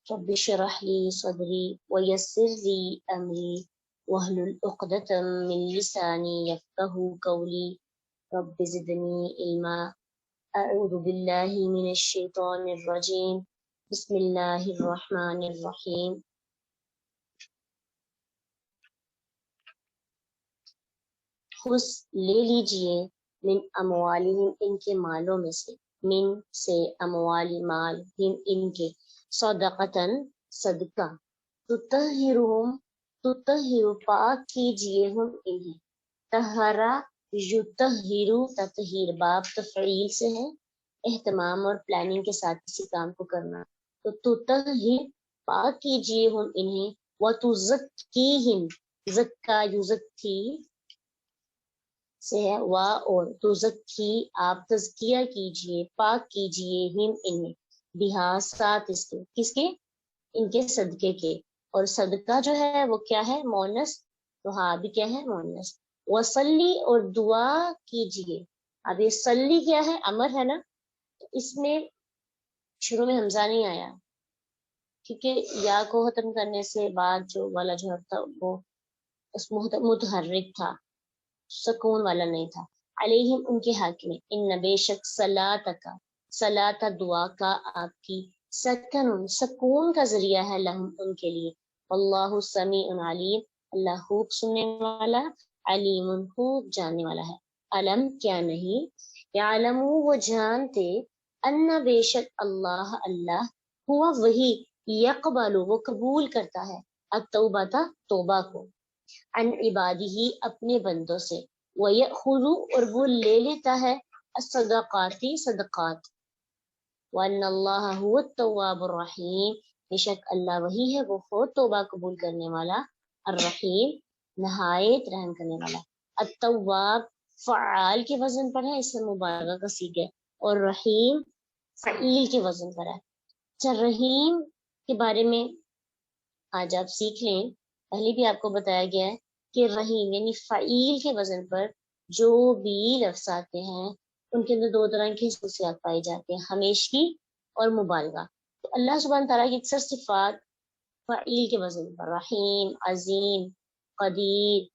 رب اشرح لي صدري ويسر لي أمري واحلل عقدة من لساني يفقهوا قولي رب زدني علما أعوذ بالله من الشيطان الرجيم بسم الله الرحمن الرحيم خذ لے لیجئے من اموالہم ان کے مالوں میں سے من سے اموال مال ہم ان کے صدقتن صدقہ تطہرہم تطہر پاک کیجئے ہم انہیں طہرا یطہرو تطہیر باب تفعیل سے ہے اہتمام اور پلاننگ کے ساتھ کسی کام کو کرنا تو تطہر پاک کیجئے ہم انہیں وتزکیہم زکا یزکی سے ہے وا اور تزکی آپ تزکیہ کیجئے پاک کیجئے ہم انہیں بہا ساتھ اس کے کس کے ان کے صدقے کے اور صدقہ جو ہے وہ کیا ہے مونس تو ہاں بھی کیا ہے مونس وصلی اور دعا کیجئے اب یہ صلی کیا ہے امر ہے نا تو اس میں شروع میں حمزہ نہیں آیا کیونکہ یا کو ختم کرنے سے بعد جو والا جو تھا وہ اس متحرک تھا سکون والا نہیں تھا علیہم ان کے حق میں ان بے شک صلاتہ کا صلاتہ دعا کا آپ کی سکن سکون کا ذریعہ ہے لہم ان کے لیے واللہ سمیع علیم اللہ خوب سننے والا علیم خوب جاننے والا ہے علم کیا نہیں یعلم وہ جانتے ان بے شک اللہ اللہ ہوا وہی یقبل وہ قبول کرتا ہے التوبہ توبہ کو عن عبادی اپنے بندوں سے وَيَأْخُذُ اور وہ لے لیتا ہے الصدقات صدقات وَأَنَّ اللَّهَ هُوَ التَّوَّابُ الرَّحِيمُ بے شک اللہ وہی ہے وہ خود توبہ قبول کرنے والا الرحیم نہایت رحم کرنے والا التواب فعال کے وزن پر ہے اس سے مبالغہ کا صیغہ ہے اور رحیم فعیل کے وزن پر ہے اچھا رحیم کے بارے میں آج آپ سیکھ لیں پہلے بھی آپ کو بتایا گیا ہے کہ رحیم یعنی فعیل کے وزن پر جو بھی لفظ آتے ہیں ان کے اندر دو طرح کی خصوصیات پائی جاتی ہیں ہمیشگی اور مبالغہ تو اللہ سبحانہ تعالیٰ کی اکثر صفات فعیل کے وزن پر رحیم عظیم قدیر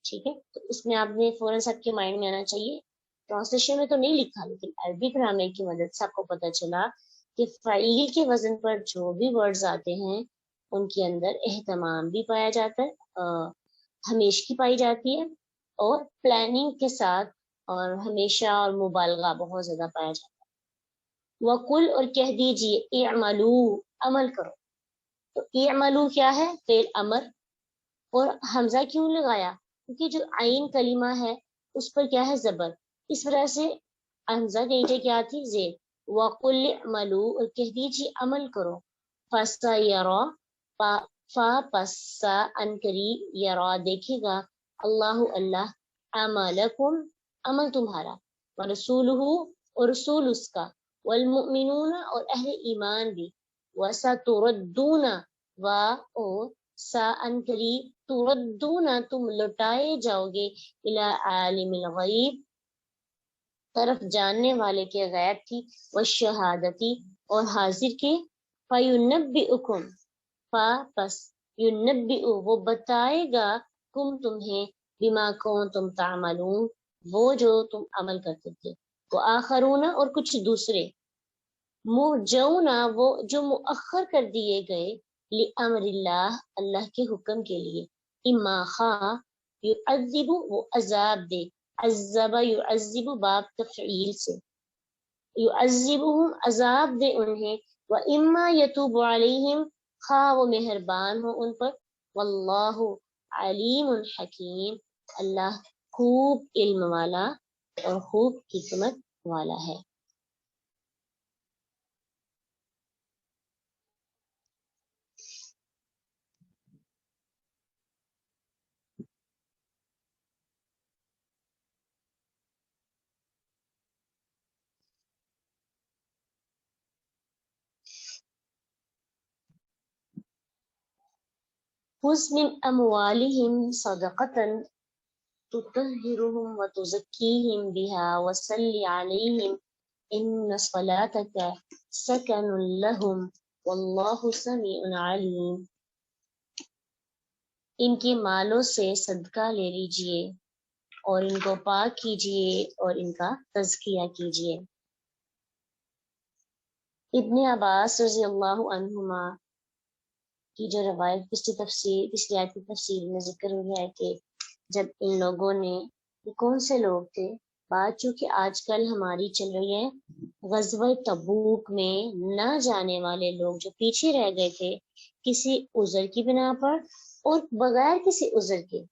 ٹھیک ہے تو اس میں آپ نے فوراً سب کے مائنڈ میں آنا چاہیے ٹرانسلیشن میں تو نہیں لکھا لیکن عربی گرامر کی مدد سے آپ کو پتہ چلا کہ فعیل کے وزن پر جو بھی ورڈز آتے ہیں ان کے اندر اہتمام بھی پایا جاتا ہے ہمیشگی پائی جاتی ہے اور پلاننگ کے ساتھ اور ہمیشہ اور مبالغہ بہت زیادہ پایا جاتا ہے وَقُلْ اور کہہ دیجئے اعملوا عمل کرو تو اعملوا کیا ہے فعل امر اور حمزہ کیوں لگایا کیونکہ جو عین کلمہ ہے اس پر کیا ہے زبر اس وجہ سے حمزہ کے نیچے کیا تھی زیر وَقُلْ اعملوا اور کہہ دیجئے عمل کرو فَسَيَرَى فا پسا انکری یرا دیکھے گا اللہ اللہ اعمالکم عمل تمہارا ورسولہ اور رسول اس کا والمؤمنون اور اہل ایمان بھی وستردون و اور سا انکری تردون تم لٹائے جاؤ گے الی عالم الغیب طرف جاننے والے کے غیب کی والشہادتی اور حاضر کے فینبئکم پس یونبئ وہ بتائے گا کم تمہیں بما کنتم تعملون وہ جو تم عمل کرتے تھے وآخرون اور کچھ دوسرے مرجون وہ جو مؤخر کر دیے گئے لامر اللہ اللہ کے حکم کے لیے اما خواہ یعذب وہ عذاب دے عذب یعذب باب تفعیل سے یعذبہم عذاب دے انہیں واما یتوب علیہم خواہ وہ مہربان ہو ان پر واللہ علیم حکیم اللہ خوب علم والا اور خوب حکمت والا ہے خذ من اموالہم صدقۃ تطہرہم وتزکیہم بہا وصلی علیہم ان صلاتک سکن لہم واللہ سمیع علیم، ان کے مالوں سے صدقہ لے لیجئے اور ان کو پاک کیجئے اور ان کا تزکیہ کیجئے۔ ابن عباس رضی اللہ عنہما کی جو روایت پچھلی آیت کی تفسیر میں ذکر ہوا ہے کہ جب ان لوگوں نے، یہ کون سے لوگ تھے؟ بات چونکہ آج کل ہماری چل رہی ہے، غزوہ تبوک میں نہ جانے والے لوگ جو پیچھے رہ گئے تھے کسی عذر کی بنا پر اور بغیر کسی عذر کے،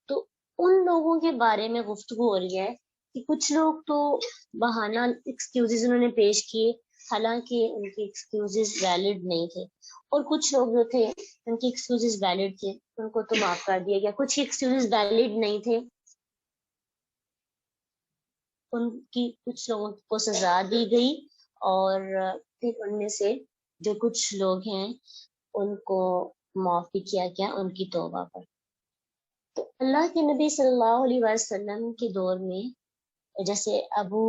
تو ان لوگوں کے بارے میں گفتگو ہو رہی ہے کہ کچھ لوگ تو بہانہ ایکسکیوزز انہوں نے پیش کیے، حالانکہ ان کے ایکسکیوزز ویلڈ نہیں تھے، اور کچھ لوگ جو تھے ان کے ایکسکیوزز ویلڈ تھے، ان کو تو معاف کر دیا گیا۔ کچھ ایکسکیوزز ویلڈ نہیں تھے، ان کی کچھ لوگوں کو سزا دی گئی، اور پھر ان میں سے جو کچھ لوگ ہیں ان کو معافی کیا گیا ان کی توبہ پر۔ تو اللہ کے نبی صلی اللہ علیہ وسلم کے دور میں، جیسے ابو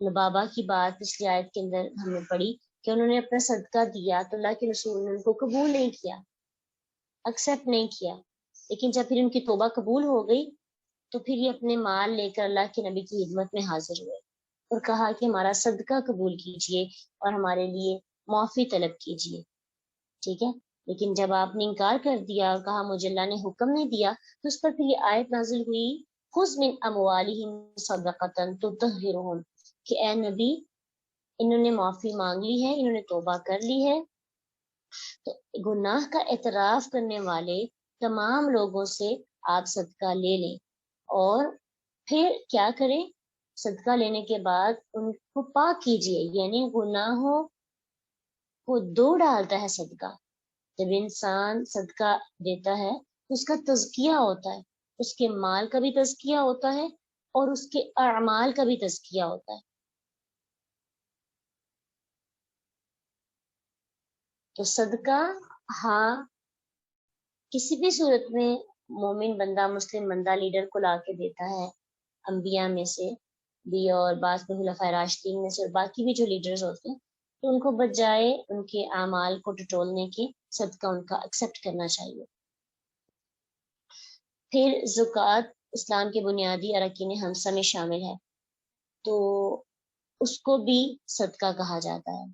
لبابہ کی بات پچھلی آیت کے اندر ہم نے پڑھی کہ انہوں نے اپنا صدقہ دیا تو اللہ کے رسول نے ان کو قبول نہیں کیا، ایکسیپٹ نہیں کیا، لیکن جب پھر ان کی توبہ قبول ہو گئی تو پھر یہ اپنے مال لے کر اللہ کے نبی کی خدمت میں حاضر ہوئے اور کہا کہ ہمارا صدقہ قبول کیجئے اور ہمارے لیے معافی طلب کیجئے، ٹھیک ہے۔ لیکن جب آپ نے انکار کر دیا اور کہا مجھے اللہ نے حکم نہیں دیا، تو اس پر پھر یہ آیت نازل ہوئی، خذ من اموالہم صدقۃ تطہرہم، کہ اے نبی انہوں نے معافی مانگ لی ہے، انہوں نے توبہ کر لی ہے، تو گناہ کا اعتراف کرنے والے تمام لوگوں سے آپ صدقہ لے لیں، اور پھر کیا کریں؟ صدقہ لینے کے بعد ان کو پاک کیجئے، یعنی گناہوں کو دو ڈالتا ہے صدقہ۔ جب انسان صدقہ دیتا ہے تو اس کا تزکیہ ہوتا ہے، اس کے مال کا بھی تزکیہ ہوتا ہے اور اس کے اعمال کا بھی تزکیہ ہوتا ہے۔ تو صدقہ ہاں کسی بھی صورت میں مومن بندہ، مسلم بندہ لیڈر کو لا کے دیتا ہے، انبیاء میں سے بھی اور بعض خلفائے راشدین میں سے اور باقی بھی جو لیڈرز ہوتے ہیں، تو ان کو بجائے ان کے اعمال کو ٹٹولنے کے صدقہ ان کا ایکسیپٹ کرنا چاہیے۔ پھر زکوٰۃ اسلام کے بنیادی اراکین خمسہ میں شامل ہے، تو اس کو بھی صدقہ کہا جاتا ہے،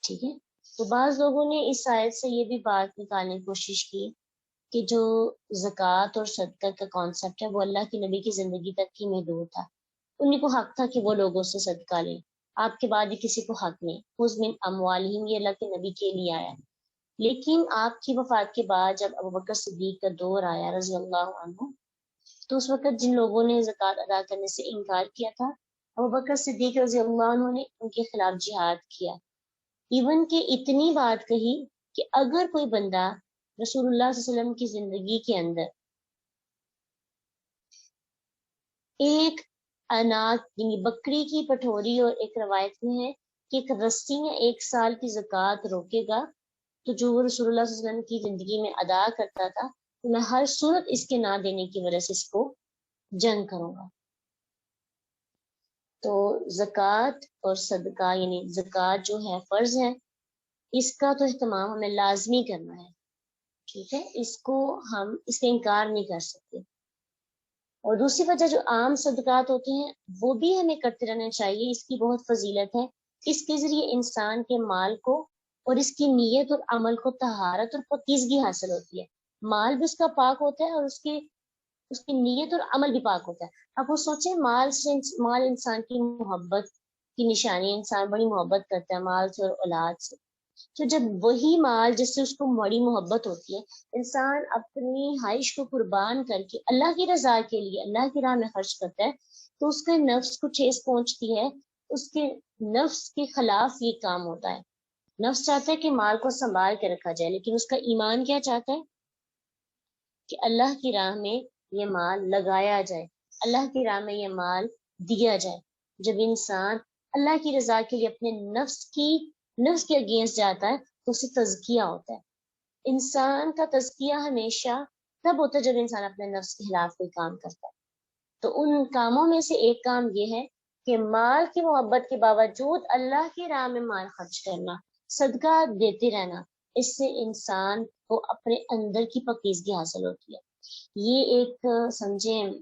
ٹھیک ہے۔ تو بعض لوگوں نے اس آیت سے یہ بھی بات نکالنے کی کوشش کی کہ جو زکوٰۃ اور صدقہ کا کانسیپٹ ہے وہ اللہ کے نبی کی زندگی تک ہی محدود تھا، انہیں کو حق تھا کہ وہ لوگوں سے صدقہ لیں، آپ کے بعد ہی کسی کو حق نہیں۔ خذ من اموالہم یہ اللہ کے نبی کے لیے آیا، لیکن آپ کی وفات کے بعد جب ابوبکر صدیق کا دور آیا رضی اللہ عنہ، تو اس وقت جن لوگوں نے زکوٰۃ ادا کرنے سے انکار کیا تھا، ابوبکر صدیق رضی اللہ عنہ نے ان کے خلاف جہاد کیا، ایون کہ اتنی بات کہی کہ اگر کوئی بندہ رسول اللہ صلی اللہ علیہ وسلم کی زندگی کے اندر ایک اناج یعنی بکری کی پٹھوری، اور ایک روایت میں ہے کہ ایک رسی میں 1 سال کی زکوٰۃ روکے گا، تو جو وہ رسول اللہ صلی اللہ علیہ وسلم کی زندگی میں ادا کرتا تھا، تو میں ہر صورت اس کے نہ دینے کی وجہ سے اس کو جنگ کروں گا۔ تو زکوٰۃ اور صدقہ یعنی زکوٰۃ جو ہے فرض ہے، اس کا تو اہتمام ہمیں لازمی کرنا ہے، ٹھیک ہے، اس کو ہم اس کا انکار نہیں کر سکتے۔ اور دوسری وجہ جو عام صدقات ہوتے ہیں وہ بھی ہمیں کرتے رہنا چاہیے، اس کی بہت فضیلت ہے، اس کے ذریعے انسان کے مال کو اور اس کی نیت اور عمل کو طہارت اور پاکیزگی حاصل ہوتی ہے، مال بھی اس کا پاک ہوتا ہے اور اس کی نیت اور عمل بھی پاک ہوتا ہے۔ اب وہ سوچیں، مال انسان کی محبت کی نشانی، انسان بڑی محبت کرتا ہے مال سے اور اولاد سے، تو جب وہی مال جس سے اس کو بڑی محبت ہوتی ہے، انسان اپنی خواہش کو قربان کر کے اللہ کی رضا کے لیے اللہ کی راہ میں خرچ کرتا ہے، تو اس کے نفس کو ٹھیس پہنچتی ہے، اس کے نفس کے خلاف یہ کام ہوتا ہے۔ نفس چاہتا ہے کہ مال کو سنبھال کے رکھا جائے، لیکن اس کا ایمان کیا چاہتا ہے کہ اللہ کی راہ میں یہ مال لگایا جائے، اللہ کی راہ میں یہ مال دیا جائے۔ جب انسان اللہ کی رضا کے لیے اپنے نفس کے اگینسٹ جاتا ہے تو اسے تزکیہ ہوتا ہے۔ انسان کا تزکیہ ہمیشہ تب ہوتا ہے جب انسان اپنے نفس کے خلاف کوئی کام کرتا ہے۔ تو ان کاموں میں سے ایک کام یہ ہے کہ مال کی محبت کے باوجود اللہ کی راہ میں مال خرچ کرنا، صدقہ دیتے رہنا، اس سے انسان کو اپنے اندر کی پاکیزگی حاصل ہوتی ہے۔ یہ ایک سمجھیں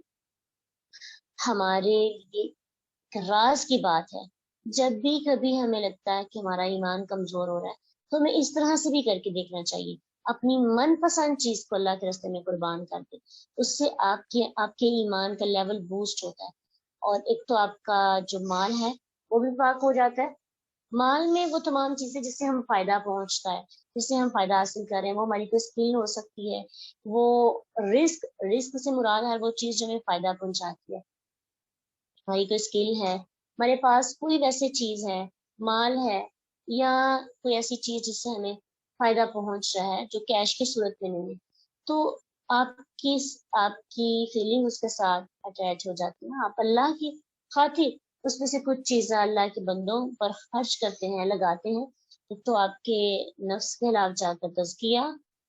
ہمارے لیے راز کی بات ہے۔ جب بھی کبھی ہمیں لگتا ہے کہ ہمارا ایمان کمزور ہو رہا ہے تو ہمیں اس طرح سے بھی کر کے دیکھنا چاہیے، اپنی من پسند چیز کو اللہ کے راستے میں قربان کر دیں، اس سے آپ کے ایمان کا لیول بوسٹ ہوتا ہے، اور ایک تو آپ کا جو مال ہے وہ بھی پاک ہو جاتا ہے۔ مال میں وہ تمام چیزیں جس سے ہم فائدہ پہنچتا ہے، جس سے ہم فائدہ حاصل کر رہے ہیں، وہ ہماری کوئی اسکل ہو سکتی ہے، وہ رزق سے مراد ہے وہ چیز جو ہمیں فائدہ پہنچاتی ہے، ہماری کوئی اسکل ہے، ہمارے پاس کوئی ویسے چیز ہے، مال ہے، یا کوئی ایسی چیز جس سے ہمیں فائدہ پہنچ رہا ہے جو کیش کی صورت میں نہیں ہے، تو آپ کی فیلنگ اس کے ساتھ اٹیچ ہو جاتی ہے۔ آپ اللہ کی خاطر اس میں سے کچھ چیزیں اللہ کے بندوں پر خرچ کرتے ہیں، لگاتے ہیں، تو آپ کے نفس کے خلاف جا کر تزکیہ،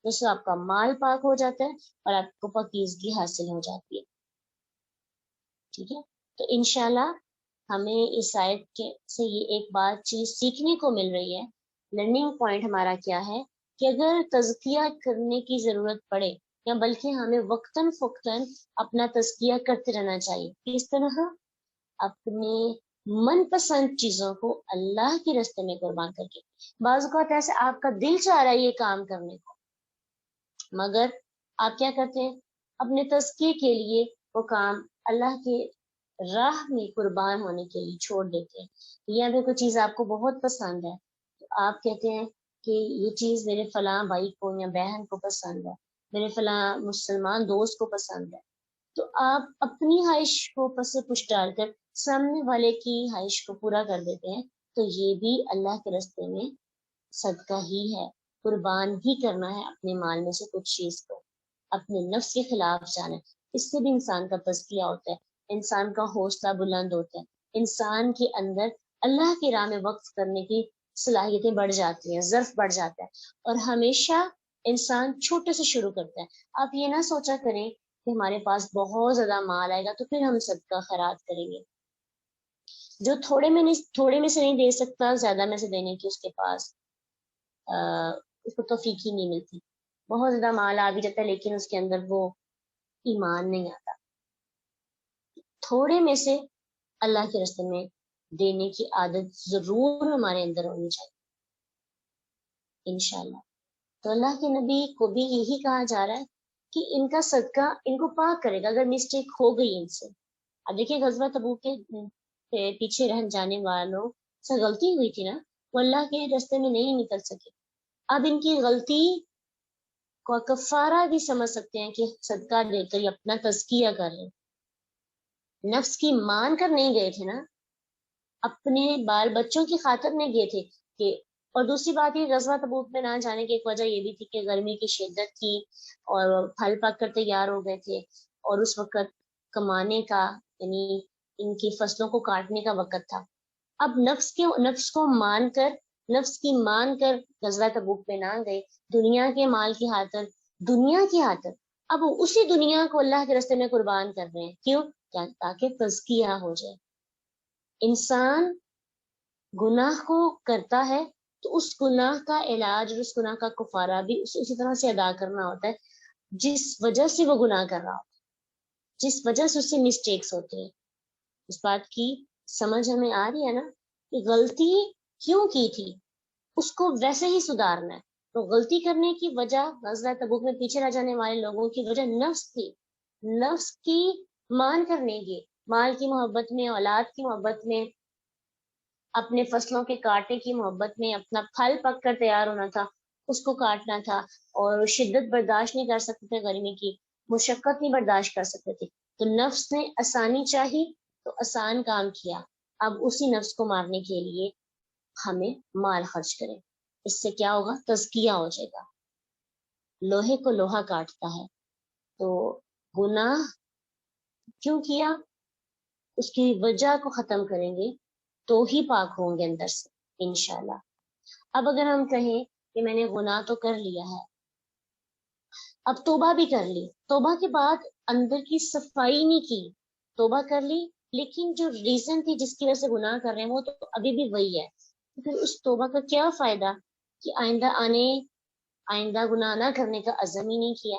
جس سے آپ کا مال پاک ہو جاتا ہے اور آپ کو پاکیزگی حاصل ہو جاتی ہے۔ ٹھیک ہے، تو انشاءاللہ ہمیں اس آیت سے یہ ایک بات چیز سیکھنے کو مل رہی ہے۔ لرننگ پوائنٹ ہمارا کیا ہے کہ اگر تزکیہ کرنے کی ضرورت پڑے، یا بلکہ ہمیں وقتاً فوقتاً اپنا تزکیہ کرتے رہنا چاہیے۔ کس طرح؟ اپنے من پسند چیزوں کو اللہ کے راستے میں قربان کر کے۔ بعض اوقات ایسے آپ کا دل چاہ رہا ہے یہ کام کرنے کو، مگر آپ کیا کرتے ہیں؟ اپنے تزکیے کے لیے وہ کام اللہ کے راہ میں قربان ہونے کے لیے چھوڑ دیتے ہیں۔ یا پھر کوئی چیز آپ کو بہت پسند ہے تو آپ کہتے ہیں کہ یہ چیز میرے فلاں بھائی کو یا بہن کو پسند ہے، میرے فلاں مسلمان دوست کو پسند ہے، تو آپ اپنی خواہش کو پس پش ڈال کر سامنے والے کی خواہش کو پورا کر دیتے ہیں، تو یہ بھی اللہ کے راستے میں صدقہ ہی ہے، قربان ہی کرنا ہے اپنے مال میں سے کچھ چیز کو، اپنے نفس کے خلاف جانا ہے۔ اس سے بھی انسان کا تزکیہ ہوتا ہے، انسان کا حوصلہ بلند ہوتا ہے، انسان کے اندر اللہ کی راہ میں وقف کرنے کی صلاحیتیں بڑھ جاتی ہیں، ظرف بڑھ جاتا ہے، اور ہمیشہ انسان چھوٹے سے شروع کرتا ہے۔ آپ یہ نہ سوچا کریں کہ ہمارے پاس بہت زیادہ مال آئے گا تو پھر ہم صدقہ خیرات کریں گے۔ جو تھوڑے میں سے نہیں دے سکتا، زیادہ میں سے دینے کی اس کے پاس اس کو توفیق ہی نہیں ملتی۔ بہت زیادہ مال آ بھی جاتا ہے لیکن اس کے اندر وہ ایمان نہیں آتا۔ تھوڑے میں سے اللہ کے راستے میں دینے کی عادت ضرور ہمارے اندر ہونی چاہیے انشاءاللہ۔ تو اللہ کے نبی کو بھی یہی کہا جا رہا ہے کہ ان کا صدقہ ان کو پاک کرے گا اگر مسٹیک ہو گئی ان سے۔ اب دیکھیے غزوہ تبوک کے پیچھے رہ جانے والوں سے غلطی ہوئی تھی نا، وہ اللہ کے راستے میں نہیں نکل سکے، اب ان کی غلطی کو کفارہ بھی سمجھ سکتے ہیں کہ صدقہ دے کر یہ اپنا تزکیہ کر رہے ہیں۔ نفس کی مان کر نہیں گئے تھے نا، اپنے بال بچوں کی خاطر نہیں گئے تھے کہ۔ اور دوسری بات یہ غزوہ تبوک میں نہ جانے کی ایک وجہ یہ بھی تھی کہ گرمی کی شدت تھی اور پھل پک کر تیار ہو گئے تھے، اور اس وقت کمانے کا یعنی ان کی فصلوں کو کاٹنے کا وقت تھا۔ اب نفس کی مان کر غزوہ تبوک پہ نہ گئے، دنیا کے مال کی خاطر اب اسی دنیا کو اللہ کے راستے میں قربان کر رہے ہیں۔ کیوں؟ تاکہ تزکیہ ہو جائے۔ انسان گناہ کو کرتا ہے تو اس گناہ کا علاج اور اس گناہ کا کفارہ بھی اسی طرح سے ادا کرنا ہوتا ہے جس وجہ سے وہ گناہ کر رہا ہوتا ہے، جس وجہ سے اس سے مسٹیکس ہوتے ہیں۔ اس بات کی سمجھ ہمیں آ رہی ہے نا کہ غلطی کیوں کی تھی، اس کو ویسے ہی سدھارنا ہے۔ تو غلطی کرنے کی وجہ، غزوہ تبوک میں پیچھے رہ جانے والے لوگوں کی وجہ نفس تھی، نفس کی مان کرنے کی، مال کی محبت میں، اولاد کی محبت میں، اپنے فصلوں کے کاٹنے کی محبت میں، اپنا پھل پک کر تیار ہونا تھا اس کو کاٹنا تھا، اور شدت برداشت نہیں کر سکتے تھے، گرمی کی مشقت نہیں برداشت کر سکتے تھے، تو نفس نے آسانی چاہی تو آسان کام کیا۔ اب اسی نفس کو مارنے کے لیے ہمیں مال خرچ کریں، اس سے کیا ہوگا؟ تزکیہ ہو جائے گا۔ لوہے کو لوہا کاٹتا ہے، تو گناہ کیوں کیا اس کی وجہ کو ختم کریں گے تو ہی پاک ہوں گے اندر سے انشاءاللہ۔ اب اگر ہم کہیں کہ میں نے گناہ تو کر لیا ہے، اب توبہ بھی کر لی، توبہ کے بعد اندر کی صفائی نہیں کی، توبہ کر لی لیکن جو ریزن تھی جس کی وجہ سے گناہ کر رہے ہیں وہ تو ابھی بھی وہی ہے، تو پھر اس توبہ کا کیا فائدہ کہ آئندہ گناہ نہ کرنے کا عزم ہی نہیں کیا۔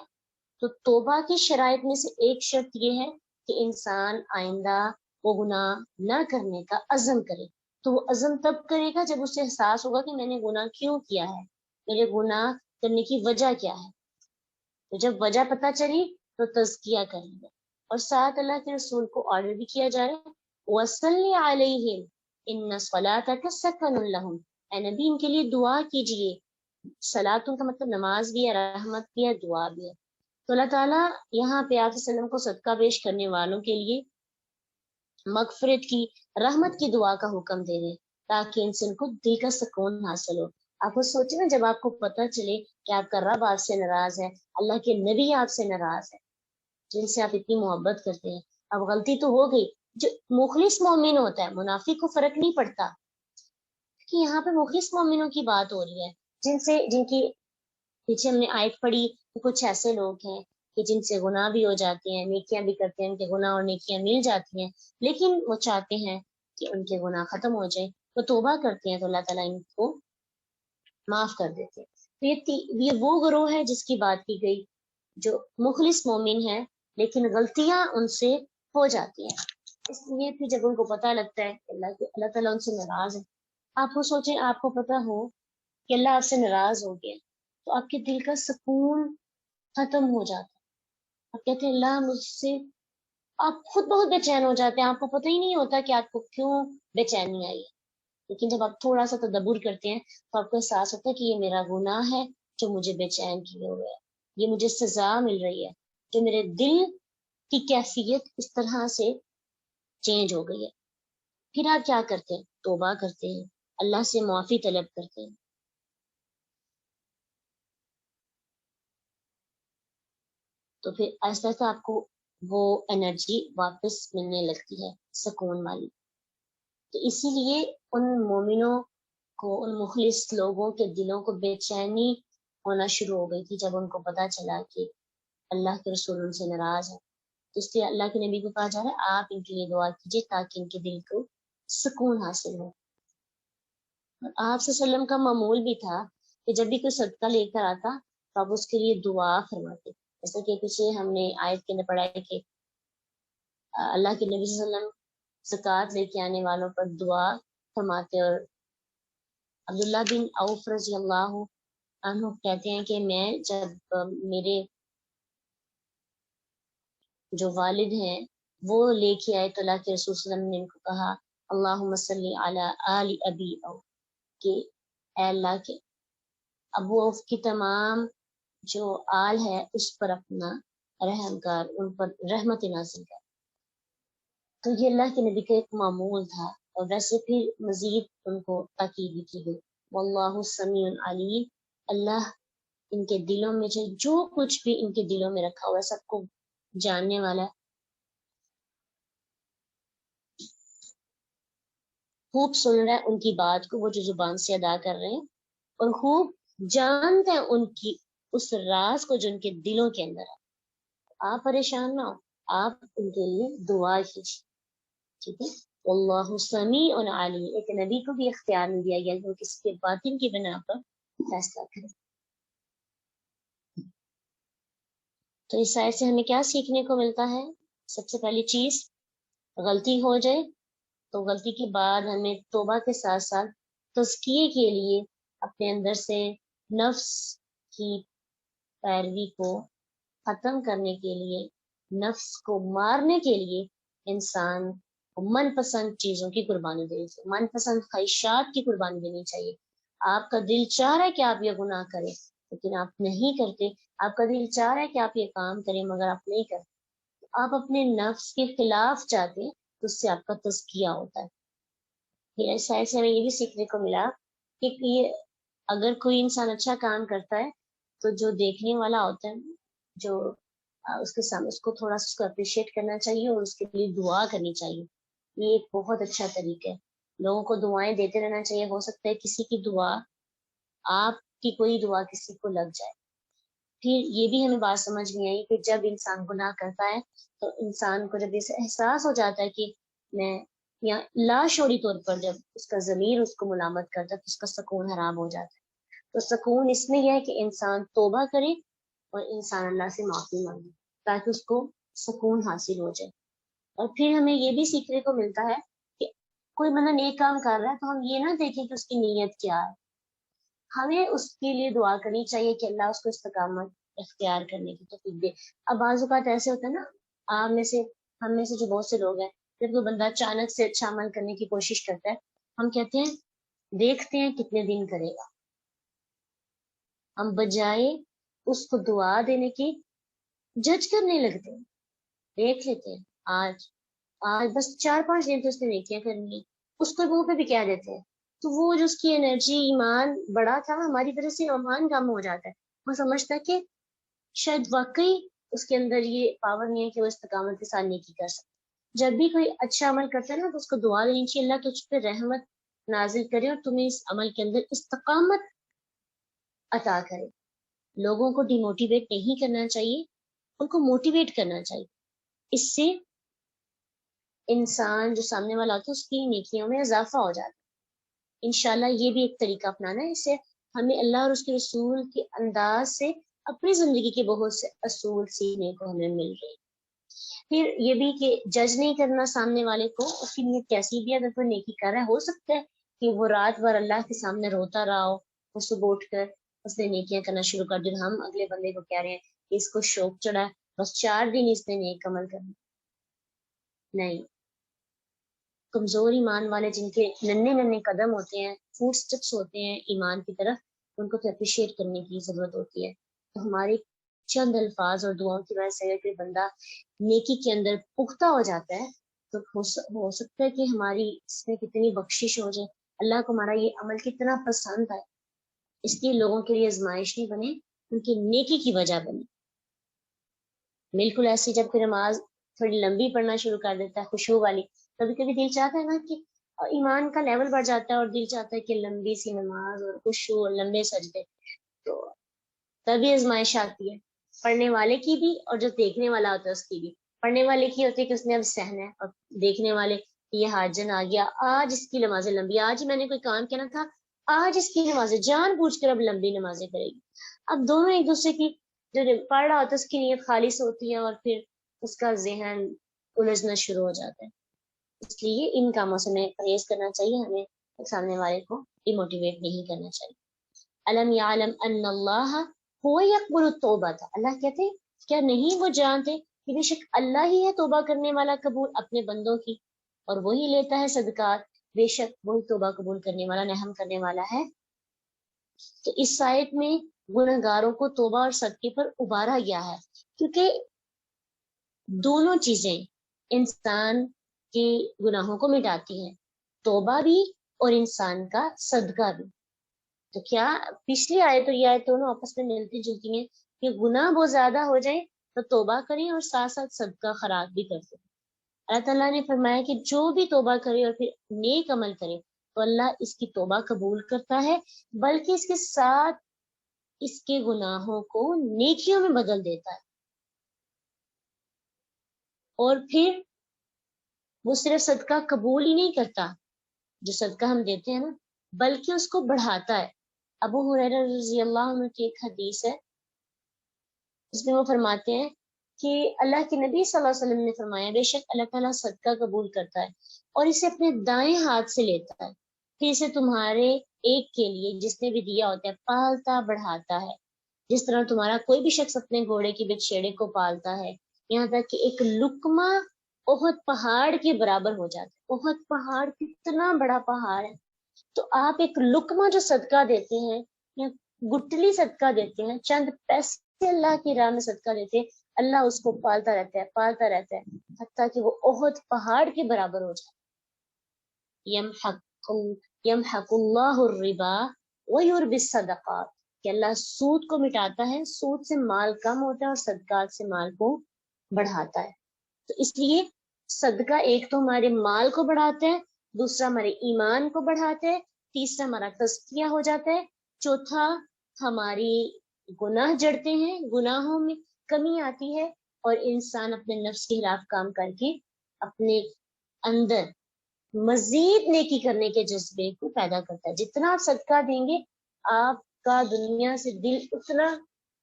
تو توبہ کی شرائط میں سے ایک شرط یہ ہے کہ انسان آئندہ وہ گناہ نہ کرنے کا عزم کرے۔ تو وہ عزم تب کرے گا جب اسے احساس ہوگا کہ میں نے گناہ کیوں کیا ہے، میرے گناہ کرنے کی وجہ کیا ہے۔ تو جب وجہ پتہ چلی تو تزکیہ کر لیا، اور ساتھ اللہ کے رسول کو آرڈر بھی کیا جا رہا ہے وَصَلِّ عَلَيْهِمْ إِنَّ صَلَاتَكَ سَكَنٌ لَهُمْ، اے نبی ان کے لیے دعا کیجئے۔ صلاتوں کا مطلب نماز بھی ہے، رحمت بھی ہے، دعا بھی ہے۔ تو اللہ تعالیٰ یہاں پہ آپ وسلم کو صدقہ پیش کرنے والوں کے لیے مغفرت کی، رحمت کی دعا کا حکم دے رہے تاکہ ان سے ان کو دل کا سکون حاصل ہو۔ آپ کو سوچیں نا، جب آپ کو پتہ چلے کہ آپ کا رب آپ سے ناراض ہے، اللہ کے نبی آپ سے ناراض ہے، جن سے آپ اتنی محبت کرتے ہیں، اب غلطی تو ہو گئی۔ جو مخلص مومن ہوتا ہے، منافق کو فرق نہیں پڑتا، کہ یہاں پہ مخلص مومنوں کی بات ہو رہی ہے، جن کی پیچھے ہم نے آیت پڑھی کہ کچھ ایسے لوگ ہیں کہ جن سے گناہ بھی ہو جاتے ہیں، نیکیاں بھی کرتے ہیں، ان کے گناہ اور نیکیاں مل جاتی ہیں، لیکن وہ چاہتے ہیں کہ ان کے گناہ ختم ہو جائے، تو توبہ کرتے ہیں تو اللہ تعالیٰ ان کو معاف کر دیتے ہیں۔ تو یہ وہ گروہ ہے جس کی بات کی گئی، جو مخلص مومن ہے لیکن غلطیاں ان سے ہو جاتی ہیں، اس لیے پھر جب ان کو پتہ لگتا ہے کہ اللہ تعالیٰ ان سے ناراض ہے۔ آپ کو سوچیں، آپ کو پتہ ہو کہ اللہ آپ سے ناراض ہو گیا تو آپ کے دل کا سکون ختم ہو جاتا ہے، آپ کہتے ہیں اللہ مجھ سے، آپ خود بہت بے چین ہو جاتے ہیں، آپ کو پتہ ہی نہیں ہوتا کہ آپ کو کیوں بے چینی آئی ہے، لیکن جب آپ تھوڑا سا تدبر کرتے ہیں تو آپ کو احساس ہوتا ہے کہ یہ میرا گناہ ہے جو مجھے بے چین کیے ہوئے ہے، یہ مجھے سزا مل رہی ہے، جو میرے دل کی کیفیت اس طرح سے چینج ہو گئی ہے۔ پھر آپ کیا کرتے ہیں؟ توبہ کرتے ہیں، اللہ سے معافی طلب کرتے ہیں، تو پھر آہستہ آہستہ آپ کو وہ انرجی واپس ملنے لگتی ہے، سکون والی۔ تو اسی لیے ان مومنوں کو، ان مخلص لوگوں کے دلوں کو بے چینی ہونا شروع ہو گئی تھی جب ان کو پتہ چلا کہ اللہ کے رسول ان سے ناراض ہے۔ اس لیے اللہ کے نبی کو کہا جا رہا ہے آپ ان کے لیے دعا کیجیے تاکہ ان کے دل کو سکون حاصل ہو۔ اور آپ صلی اللہ علیہ وسلم کا معمول بھی تھا کہ جب بھی کوئی صدقہ لے کر آتا تو آپ اس کے لیے دعا فرماتے، جیسا کہ پیچھے ہم نے آیت کے اندر پڑھا ہے کہ اللہ کے نبی صلی اللہ علیہ وسلم زکوٰۃ لے کے آنے والوں پر دعا فرماتے، اور عبداللہ بن عوف رضی اللہ عنہ کہتے ہیں کہ میں جب میرے جو والد ہیں وہ لے کے آئے تو اللہ کے رسول صلی اللہ علیہ وسلم نے ان کو کہا اللہم صلی علی آل ابی او، کہ اے اللہ کے ابو اوف کی تمام جو آل ہے اس پر اپنا رحم کر، ان پر رحمت نازل کر۔ تو یہ اللہ کے نبی کا ایک معمول تھا، اور ویسے پھر مزید ان کو تاکید بھی کی گئی واللہ سمیع علیم، اللہ ان کے دلوں میں جو کچھ بھی ان کے دلوں میں رکھا ہوا ہے سب کو جاننے والا ہے، خوب سن رہا ہے ان کی بات کو، وہ جو زبان سے ادا کر رہے ہیں، اور خوب جانتے ہیں ان کی اس راز کو جو ان کے دلوں کے اندر ہے۔ آپ پریشان نہ ہو، آپ ان کے لیے دعا کیجیے، ٹھیک ہے۔ واللہ سمیع علیم، ایک نبی کو بھی اختیار نہیں دیا گیا کہ وہ کسی کے باطن کی بنا پر فیصلہ کرے۔ تو اس آیت سے ہمیں کیا سیکھنے کو ملتا ہے؟ سب سے پہلی چیز، غلطی ہو جائے تو غلطی کے بعد ہمیں توبہ کے ساتھ ساتھ تزکیے کے لیے اپنے اندر سے نفس کی پیروی کو ختم کرنے کے لیے، نفس کو مارنے کے لیے انسان کو من پسند چیزوں کی قربانی دینی چاہیے، من پسند خواہشات کی قربانی دینی چاہیے۔ آپ کا دل چاہ رہا ہے کہ آپ یہ گناہ کریں لیکن آپ نہیں کرتے، آپ کا دل چاہ رہا ہے کہ آپ یہ کام کریں مگر آپ نہیں کرتے، آپ اپنے نفس کے خلاف چاہتے ہیں، تو اس سے آپ کا تزکیہ ہوتا ہے۔ پھر اس آیت سے ہمیں یہ بھی سیکھنے کو ملا کہ یہ اگر کوئی انسان اچھا کام کرتا ہے تو جو دیکھنے والا ہوتا ہے، جو اس کے سامنے، اس کو تھوڑا سا اس کو اپریشیٹ کرنا چاہیے اور اس کے لیے دعا کرنی چاہیے۔ یہ ایک بہت اچھا طریقہ ہے، لوگوں کو دعائیں دیتے رہنا چاہیے، ہو سکتا ہے کسی کی دعا، آپ کی کوئی دعا کسی کو لگ جائے۔ پھر یہ بھی ہمیں بات سمجھ میں آئی کہ جب انسان گناہ کرتا ہے تو انسان کو جب اسے احساس ہو جاتا ہے کہ میں یا لاشعوری طور پر جب اس کا ضمیر اس کو ملامت کرتا ہے تو اس کا سکون حرام ہو جاتا ہے. تو سکون اس میں یہ ہے کہ انسان توبہ کرے اور انسان اللہ سے معافی مانگے تاکہ اس کو سکون حاصل ہو جائے. اور پھر ہمیں یہ بھی سیکھنے کو ملتا ہے کہ کوئی بندہ نیک کام کر رہا ہے تو ہم یہ نہ دیکھیں کہ اس کی نیت کیا ہے. ہمیں اس کے لیے دعا کرنی چاہیے کہ اللہ اس کو استقامت اختیار کرنے کی توفیق دے. اب بعض اوقات ایسے ہوتا ہے نا، آپ میں سے ہم میں سے جو بہت سے لوگ ہیں، جب کوئی بندہ اچانک سے اچھا عمل کرنے کی کوشش کرتا ہے ہم کہتے ہیں دیکھتے ہیں کتنے دن کرے گا. ہم بجائے اس کو دعا دینے کی جج کرنے لگتے ہیں. دیکھ لیتے ہیں آج بس 4-5 دن تو اس نے نیکیاں کرنی، اس کو منہ پہ بھی کہہ دیتے ہیں. تو وہ جو اس کی انرجی ایمان بڑا تھا ہماری طرح سے ایمان کم ہو جاتا ہے. وہ سمجھتا ہے کہ شاید واقعی اس کے اندر یہ پاور نہیں ہے کہ وہ استقامت کے ساتھ نیکی کر سکے. جب بھی کوئی اچھا عمل کرتا ہے نا تو اس کو دعا دینی چاہیے اللہ تجھ پہ رحمت نازل کرے اور تمہیں اس عمل کے اندر استقامت عطا کرے. لوگوں کو ڈی موٹیویٹ نہیں کرنا چاہیے، ان کو موٹیویٹ کرنا چاہیے. اس سے انسان جو سامنے والا ہوتا ہے اس کی نیکیوں میں اضافہ ہو جاتا ہے. انشاءاللہ یہ بھی ایک طریقہ اپنانا ہے. اس سے ہمیں اللہ اور اس کے رسول کے انداز سے اپنی زندگی کے بہت سے اصول سیکھنے کو ہمیں مل رہے. پھر یہ بھی کہ جج نہیں کرنا سامنے والے کو، اس کی نیت کیسی بھی اگر کوئی نیکی کر رہا ہے، ہو سکتا ہے کہ وہ رات بھر اللہ کے سامنے روتا رہا ہو، وہ صبح اٹھ کر اس نے نیکیاں کرنا شروع کر دی. ہم اگلے بندے کو کہہ رہے ہیں کہ اس کو شوق چڑھا ہے، بس 4 دن اس نے نیک عمل کرنا. نہیں، کمزور ایمان والے جن کے ننے قدم ہوتے ہیں، فوٹ سٹیپس ہوتے ہیں ایمان کی طرف، ان کو تو اپریشیٹ کرنے کی ضرورت ہوتی ہے. تو ہماری چند الفاظ اور دعاؤں کی وجہ سے اگر بندہ نیکی کے اندر پختہ ہو جاتا ہے تو ہو سکتا ہے کہ ہماری اس میں کتنی بخشش ہو جائے، اللہ کو ہمارا یہ عمل کتنا پسند ہے. اس لیے لوگوں کے لیے آزمائش نہیں بنے، ان کی نیکی کی وجہ بنے. بالکل ایسی جب پھر نماز تھوڑی لمبی پڑھنا شروع کر دیتا ہے خشوع والی، کبھی کبھی دل چاہتا ہے نا کہ ایمان کا لیول بڑھ جاتا ہے اور دل چاہتا ہے کہ لمبی سی نماز اور خشوع اور لمبے سجدے، تو تبھی آزمائش آتی ہے پڑھنے والے کی بھی اور جو دیکھنے والا ہوتا ہے اس کی بھی. پڑھنے والے کی ہوتی ہے کہ اس نے اب سہنا ہے، اور دیکھنے والے یہ حاجن آ گیا، آج اس کی نمازیں لمبی، آج میں نے کوئی کام کیا نہ تھا، آج اس کی نمازیں جان بوجھ کر اب لمبی نمازیں کرے گی. اب دونوں ایک دوسرے کی، جو پڑھ رہا ہوتا ہے اس کی نیت خالص ہوتی ہے اور پھر اس کا ذہن الجھنا شروع ہو جاتا ہے. اس لیے ان کاموں سے ہمیں پرہیز کرنا چاہیے، ہمیں سامنے والے کو ڈی موٹیویٹ نہیں کرنا چاہیے. الم یعلم ان اللہ هو یقبل التوبہ، اللہ کہتے ہیں کیا نہیں وہ جانتے کہ بے شک اللہ ہی ہے توبہ کرنے والا قبول اپنے بندوں کی، اور وہی لیتا ہے صدقات، بے شک وہی توبہ قبول کرنے والا رحم کرنے والا ہے. تو اس آیت میں گنہگاروں کو توبہ اور صدقے پر ابھارا گیا ہے، کیونکہ دونوں چیزیں انسان کے گناہوں کو مٹاتی ہیں، توبہ بھی اور انسان کا صدقہ بھی. تو کیا پچھلی آیت اور یہ آیت دونوں آپس میں ملتی جلتی ہیں کہ گناہ بہت زیادہ ہو جائے تو توبہ کریں اور ساتھ ساتھ صدقہ خیرات بھی کرتے ہیں. اللہ تعالیٰ نے فرمایا کہ جو بھی توبہ کرے اور پھر نیک عمل کرے تو اللہ اس کی توبہ قبول کرتا ہے، بلکہ اس کے ساتھ اس کے گناہوں کو نیکیوں میں بدل دیتا ہے. اور پھر وہ صرف صدقہ قبول ہی نہیں کرتا جو صدقہ ہم دیتے ہیں نا، بلکہ اس کو بڑھاتا ہے. ابو ہریرہ رضی اللہ عنہ کی ایک حدیث ہے اس میں وہ فرماتے ہیں کہ اللہ کے نبی صلی اللہ علیہ وسلم نے فرمایا بے شک اللہ تعالیٰ صدقہ قبول کرتا ہے اور اسے اپنے دائیں ہاتھ سے لیتا ہے، پھر اسے تمہارے ایک کے لیے جس نے بھی دیا ہوتا ہے پالتا بڑھاتا ہے، جس طرح تمہارا کوئی بھی شخص اپنے گھوڑے کے بچھیڑے کو پالتا ہے، یہاں تک کہ ایک لقمہ احد پہاڑ کے برابر ہو جاتا ہے. احد پہاڑ کتنا بڑا پہاڑ ہے، تو آپ ایک لقمہ جو صدقہ دیتے ہیں یا گٹلی صدقہ دیتے ہیں، چند پیسے اللہ کی راہ میں صدقہ دیتے ہیں، اللہ اس کو پالتا رہتا ہے پالتا رہتا ہے حتیٰ کہ وہ احد پہاڑ کے برابر ہو جائے. یمحق اللہ الربا ویربی الصدقات، کہ اللہ سود کو مٹاتا ہے، سود سے مال کم ہوتا ہے اور صدقات سے مال کو بڑھاتا ہے. تو اس لیے صدقہ ایک تو ہمارے مال کو بڑھاتا ہے، دوسرا ہمارے ایمان کو بڑھاتا ہے، تیسرا ہمارا تزکیہ ہو جاتا ہے، چوتھا ہماری گناہ جڑتے ہیں، گناہوں میں کمی آتی ہے اور انسان اپنے نفس کے خلاف کام کر کے اپنے اندر مزید نیکی کرنے کے جذبے کو پیدا کرتا ہے. جتنا آپ صدقہ دیں گے آپ کا دنیا سے دل اتنا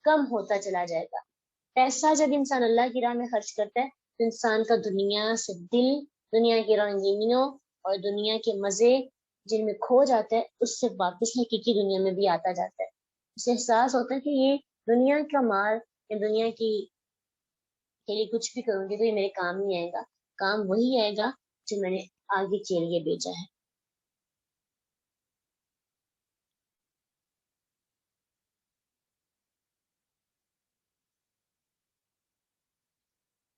کم ہوتا چلا جائے گا. پیسہ جب انسان اللہ کی راہ میں خرچ کرتا ہے تو انسان کا دنیا سے دل دنیا کی رنگینیوں اور دنیا کے مزے جن میں کھو جاتا ہے اس سے واپس حقیقی دنیا میں بھی آتا جاتا ہے. اسے احساس ہوتا ہے کہ یہ دنیا کا مال یا دنیا کی کے لیے کچھ بھی کروں گی تو یہ میرے کام نہیں آئے گا. کام وہی آئے گا جو میں نے آگے کے لیے بھیجا ہے.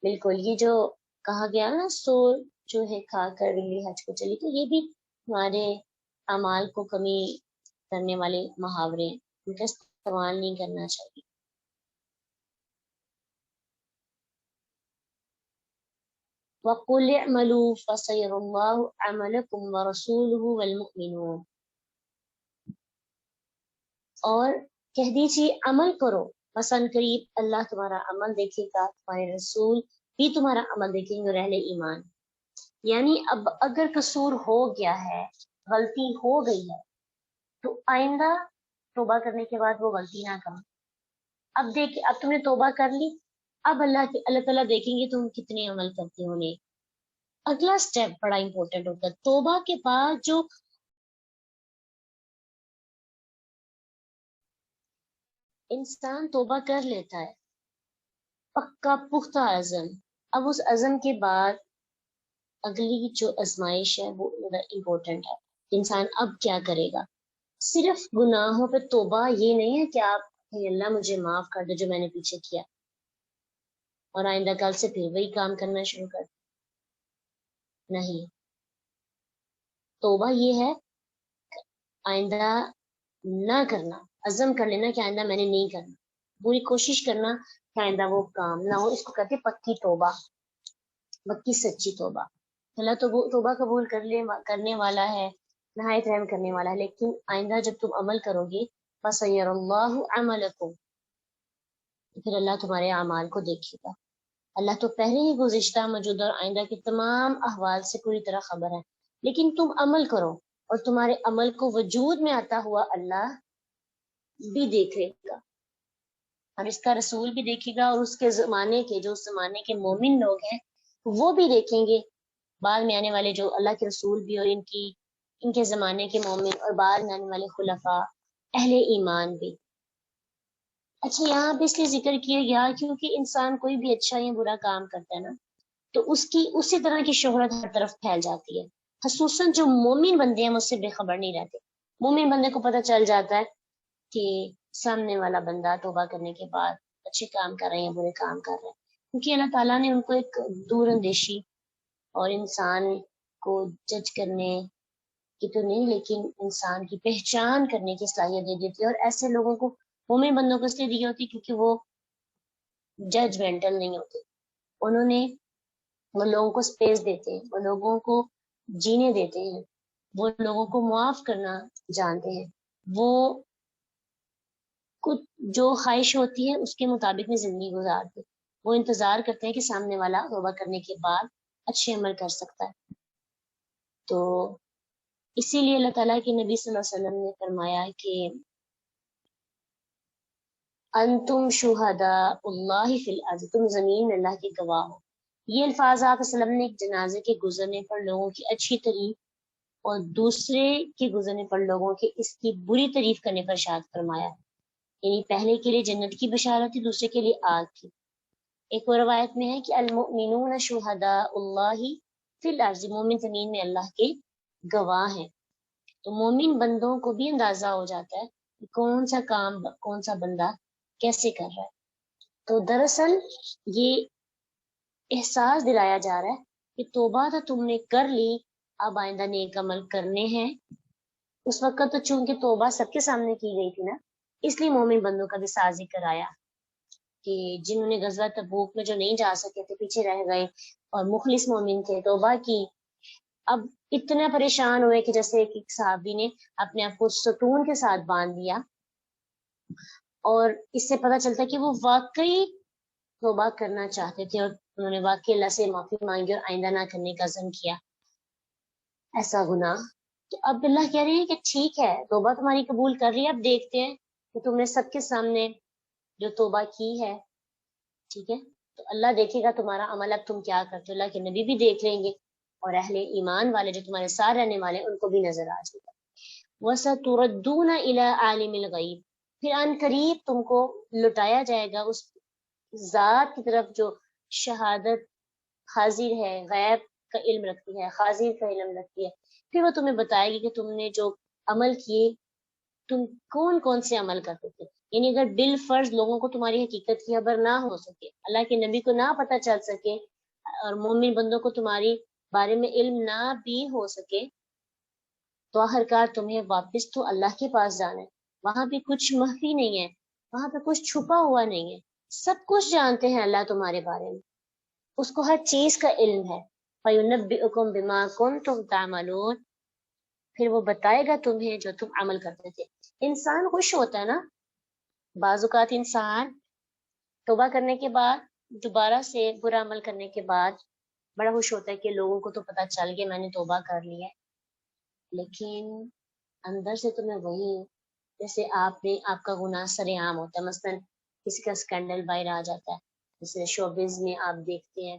بالکل یہ جو کہا گیا نا سو جو ہے کھا کر بلی حج کو چلی, تو یہ بھی ہمارے اعمال کو کمی کرنے والے محاورے ہیں, ان کا استعمال نہیں کرنا چاہیے. وَقُلْ اعْمَلُوا فَسَيَرَى اللَّهُ عَمَلَكُمْ وَرَسُولُهُ وَالْمُؤْمِنُونَ, اور کہہ دیجیے عمل کرو, مثلا قریب اللہ تمہارا عمل دیکھے گا, تمہارے رسول بھی تمہارا عمل دیکھیں گے اور اہل ایمان. یعنی اب اگر قصور ہو گیا ہے, غلطی ہو گئی ہے, تو آئندہ توبہ کرنے کے بعد وہ غلطی نہ کرو. اب تم نے توبہ کر لی, اب اللہ تعالیٰ دیکھیں گے تم کتنے عمل کرتے ہو. اگلا سٹیپ بڑا امپورٹنٹ ہوتا ہے. توبہ کے بعد جو انسان توبہ کر لیتا ہے پکا پختہ عزم, اب اس عزم کے بعد اگلی جو آزمائش ہے وہ امپورٹنٹ ہے. انسان اب کیا کرے گا؟ صرف گناہوں پہ توبہ یہ نہیں ہے کہ آپ اللہ مجھے معاف کر دو جو میں نے پیچھے کیا, اور آئندہ کل سے پھر وہی کام کرنا شروع کر. نہیں, توبہ یہ ہے آئندہ نہ کرنا, عزم کر لینا کہ آئندہ میں نے نہیں کرنا, پوری کوشش کرنا کہ آئندہ وہ کام نہ ہو. اس کو کہتے پکی توبہ, پکی سچی توبہ. اللہ تو وہ توبہ قبول کرنے والا ہے, نہایت رحم کرنے والا ہے. لیکن آئندہ جب تم عمل کرو گے فَسَيَرَى اللَّهُ عَمَلَكُمْ, پھر اللہ تمہارے اعمال کو دیکھے گا. اللہ تو پہلے ہی گزشتہ موجودہ اور آئندہ کے تمام احوال سے پوری طرح خبر ہے. لیکن تم عمل کرو اور تمہارے عمل کو وجود میں آتا ہوا اللہ بھی دیکھے گا, اور اس کا رسول بھی دیکھے گا, اور اس کے زمانے کے جو اس زمانے کے مومن لوگ ہیں وہ بھی دیکھیں گے. بعد میں آنے والے جو اللہ کے رسول بھی اور ان کے زمانے کے مومن, اور بعد میں آنے والے خلفاء اہل ایمان بھی. اچھا یہاں پہ اس لیے ذکر کیا گیا کیونکہ انسان کوئی بھی اچھا یا برا کام کرتا ہے نا تو اسی طرح کی شہرت ہر طرف پھیل جاتی ہے. خصوصاً جو مومن بندے ہیں اس سے بے خبر نہیں رہتے. مومن بندے کو پتہ چل جاتا ہے کہ سامنے والا بندہ توبہ کرنے کے بعد اچھے کام کر رہے ہیں یا برے کام کر رہے ہیں, کیونکہ اللہ تعالیٰ نے ان کو ایک دور اندیشی اور انسان کو جج کرنے کی تو نہیں لیکن انسان کی پہچان کرنے کی صلاحیت دے دیتی ہے. اور ایسے لوگوں کو مومن بندوں کو اس لیے دی ہوتی کیونکہ وہ ججمنٹل نہیں ہوتے. وہ لوگوں کو سپیس دیتے ہیں, وہ لوگوں کو جینے دیتے ہیں, وہ لوگوں کو معاف کرنا جانتے ہیں, وہ کچھ جو خواہش ہوتی ہے اس کے مطابق میں زندگی گزارتے. وہ انتظار کرتے ہیں کہ سامنے والا توبہ کرنے کے بعد اچھے عمل کر سکتا ہے. تو اسی لیے اللہ تعالیٰ کے نبی صلی اللہ علیہ وسلم نے فرمایا کہ انتم شہداء اللہ فی الارض, تم زمین میں اللہ کے گواہ ہو. یہ الفاظ آپ وسلم نے ایک جنازے کے گزرنے پر لوگوں کی اچھی تعریف اور دوسرے کے گزرنے پر لوگوں کے اس کی بری تعریف کرنے پر ارشاد فرمایا. یعنی پہلے کے لیے جنت کی بشارت تھی, دوسرے کے لیے آگ کی. ایک اور روایت میں ہے کہ المؤمنون شہداء اللہ فی الارض, مومن زمین میں اللہ کے گواہ ہیں. تو مومن بندوں کو بھی اندازہ ہو جاتا ہے کہ کون سا کام کون سا بندہ کیسے کر رہا ہے. تو دراصل یہ احساس دلایا جا رہا ہے کہ توبہ تو تم نے کر لی, اب آئندہ نیک عمل کرنے ہیں. اس وقت تو چونکہ توبہ سب کے سامنے کی گئی تھی نا, اس لیے مومن بندوں کا بھی ساتھ ذکر آیا کہ جنہوں نے غزوہ تبوک میں جو نہیں جا سکے تھے, پیچھے رہ گئے اور مخلص مومن تھے, توبہ کی, اب اتنا پریشان ہوئے کہ جیسے ایک صحابی نے اپنے آپ کو ستون کے ساتھ باندھ دیا, اور اس سے پتہ چلتا ہے کہ وہ واقعی توبہ کرنا چاہتے تھے اور انہوں نے واقعی اللہ سے معافی مانگی اور آئندہ نہ کرنے کا عزم کیا. ایسا گناہ. تو اب اللہ کہہ رہے ہیں کہ ٹھیک ہے توبہ تمہاری قبول کر رہی ہے, اب دیکھتے ہیں کہ تم نے سب کے سامنے جو توبہ کی ہے, ٹھیک ہے, تو اللہ دیکھے گا تمہارا عمل, اب تم کیا کرتے ہو. اللہ کے نبی بھی دیکھ لیں گے اور اہل ایمان والے جو تمہارے ساتھ رہنے والے ان کو بھی نظر آ جائے گا. وَسَتُرَدُّونَ إِلَىٰ عَالِمِ الْغَيْبِ, پھر ان قریب تم کو لٹایا جائے گا اس ذات کی طرف جو شہادت حاضر ہے, غیب کا علم رکھتی ہے, حاضر کا علم رکھتی ہے. پھر وہ تمہیں بتائے گی کہ تم نے جو عمل کیے تم کون کون سے عمل کرتے تھے. یعنی اگر بالفرض لوگوں کو تمہاری حقیقت کی خبر نہ ہو سکے, اللہ کے نبی کو نہ پتہ چل سکے, اور مومن بندوں کو تمہاری بارے میں علم نہ بھی ہو سکے, تو آخرکار تمہیں واپس تو اللہ کے پاس جانا ہے. وہاں پہ کچھ مخفی نہیں ہے, وہاں پہ کچھ چھپا ہوا نہیں ہے, سب کچھ جانتے ہیں اللہ تمہارے بارے میں, اس کو ہر چیز کا علم ہے. فَيُنَبِّئُكُم بِمَا كُنتُمْ تَعْمَلُونَ, پھر وہ بتائے گا تمہیں جو تم عمل کرتے تھے. انسان خوش ہوتا ہے نا, بعض اوقات انسان توبہ کرنے کے بعد, دوبارہ سے برا عمل کرنے کے بعد بڑا خوش ہوتا ہے کہ لوگوں کو تو پتہ چل گیا میں نے توبہ کر لی ہے, لیکن اندر سے تمہیں وہی, جیسے آپ کا گناہ سر عام ہوتا ہے, مثلا کسی کا اسکینڈل باہر آ جاتا ہے, جیسے شوبز میں آپ دیکھتے ہیں,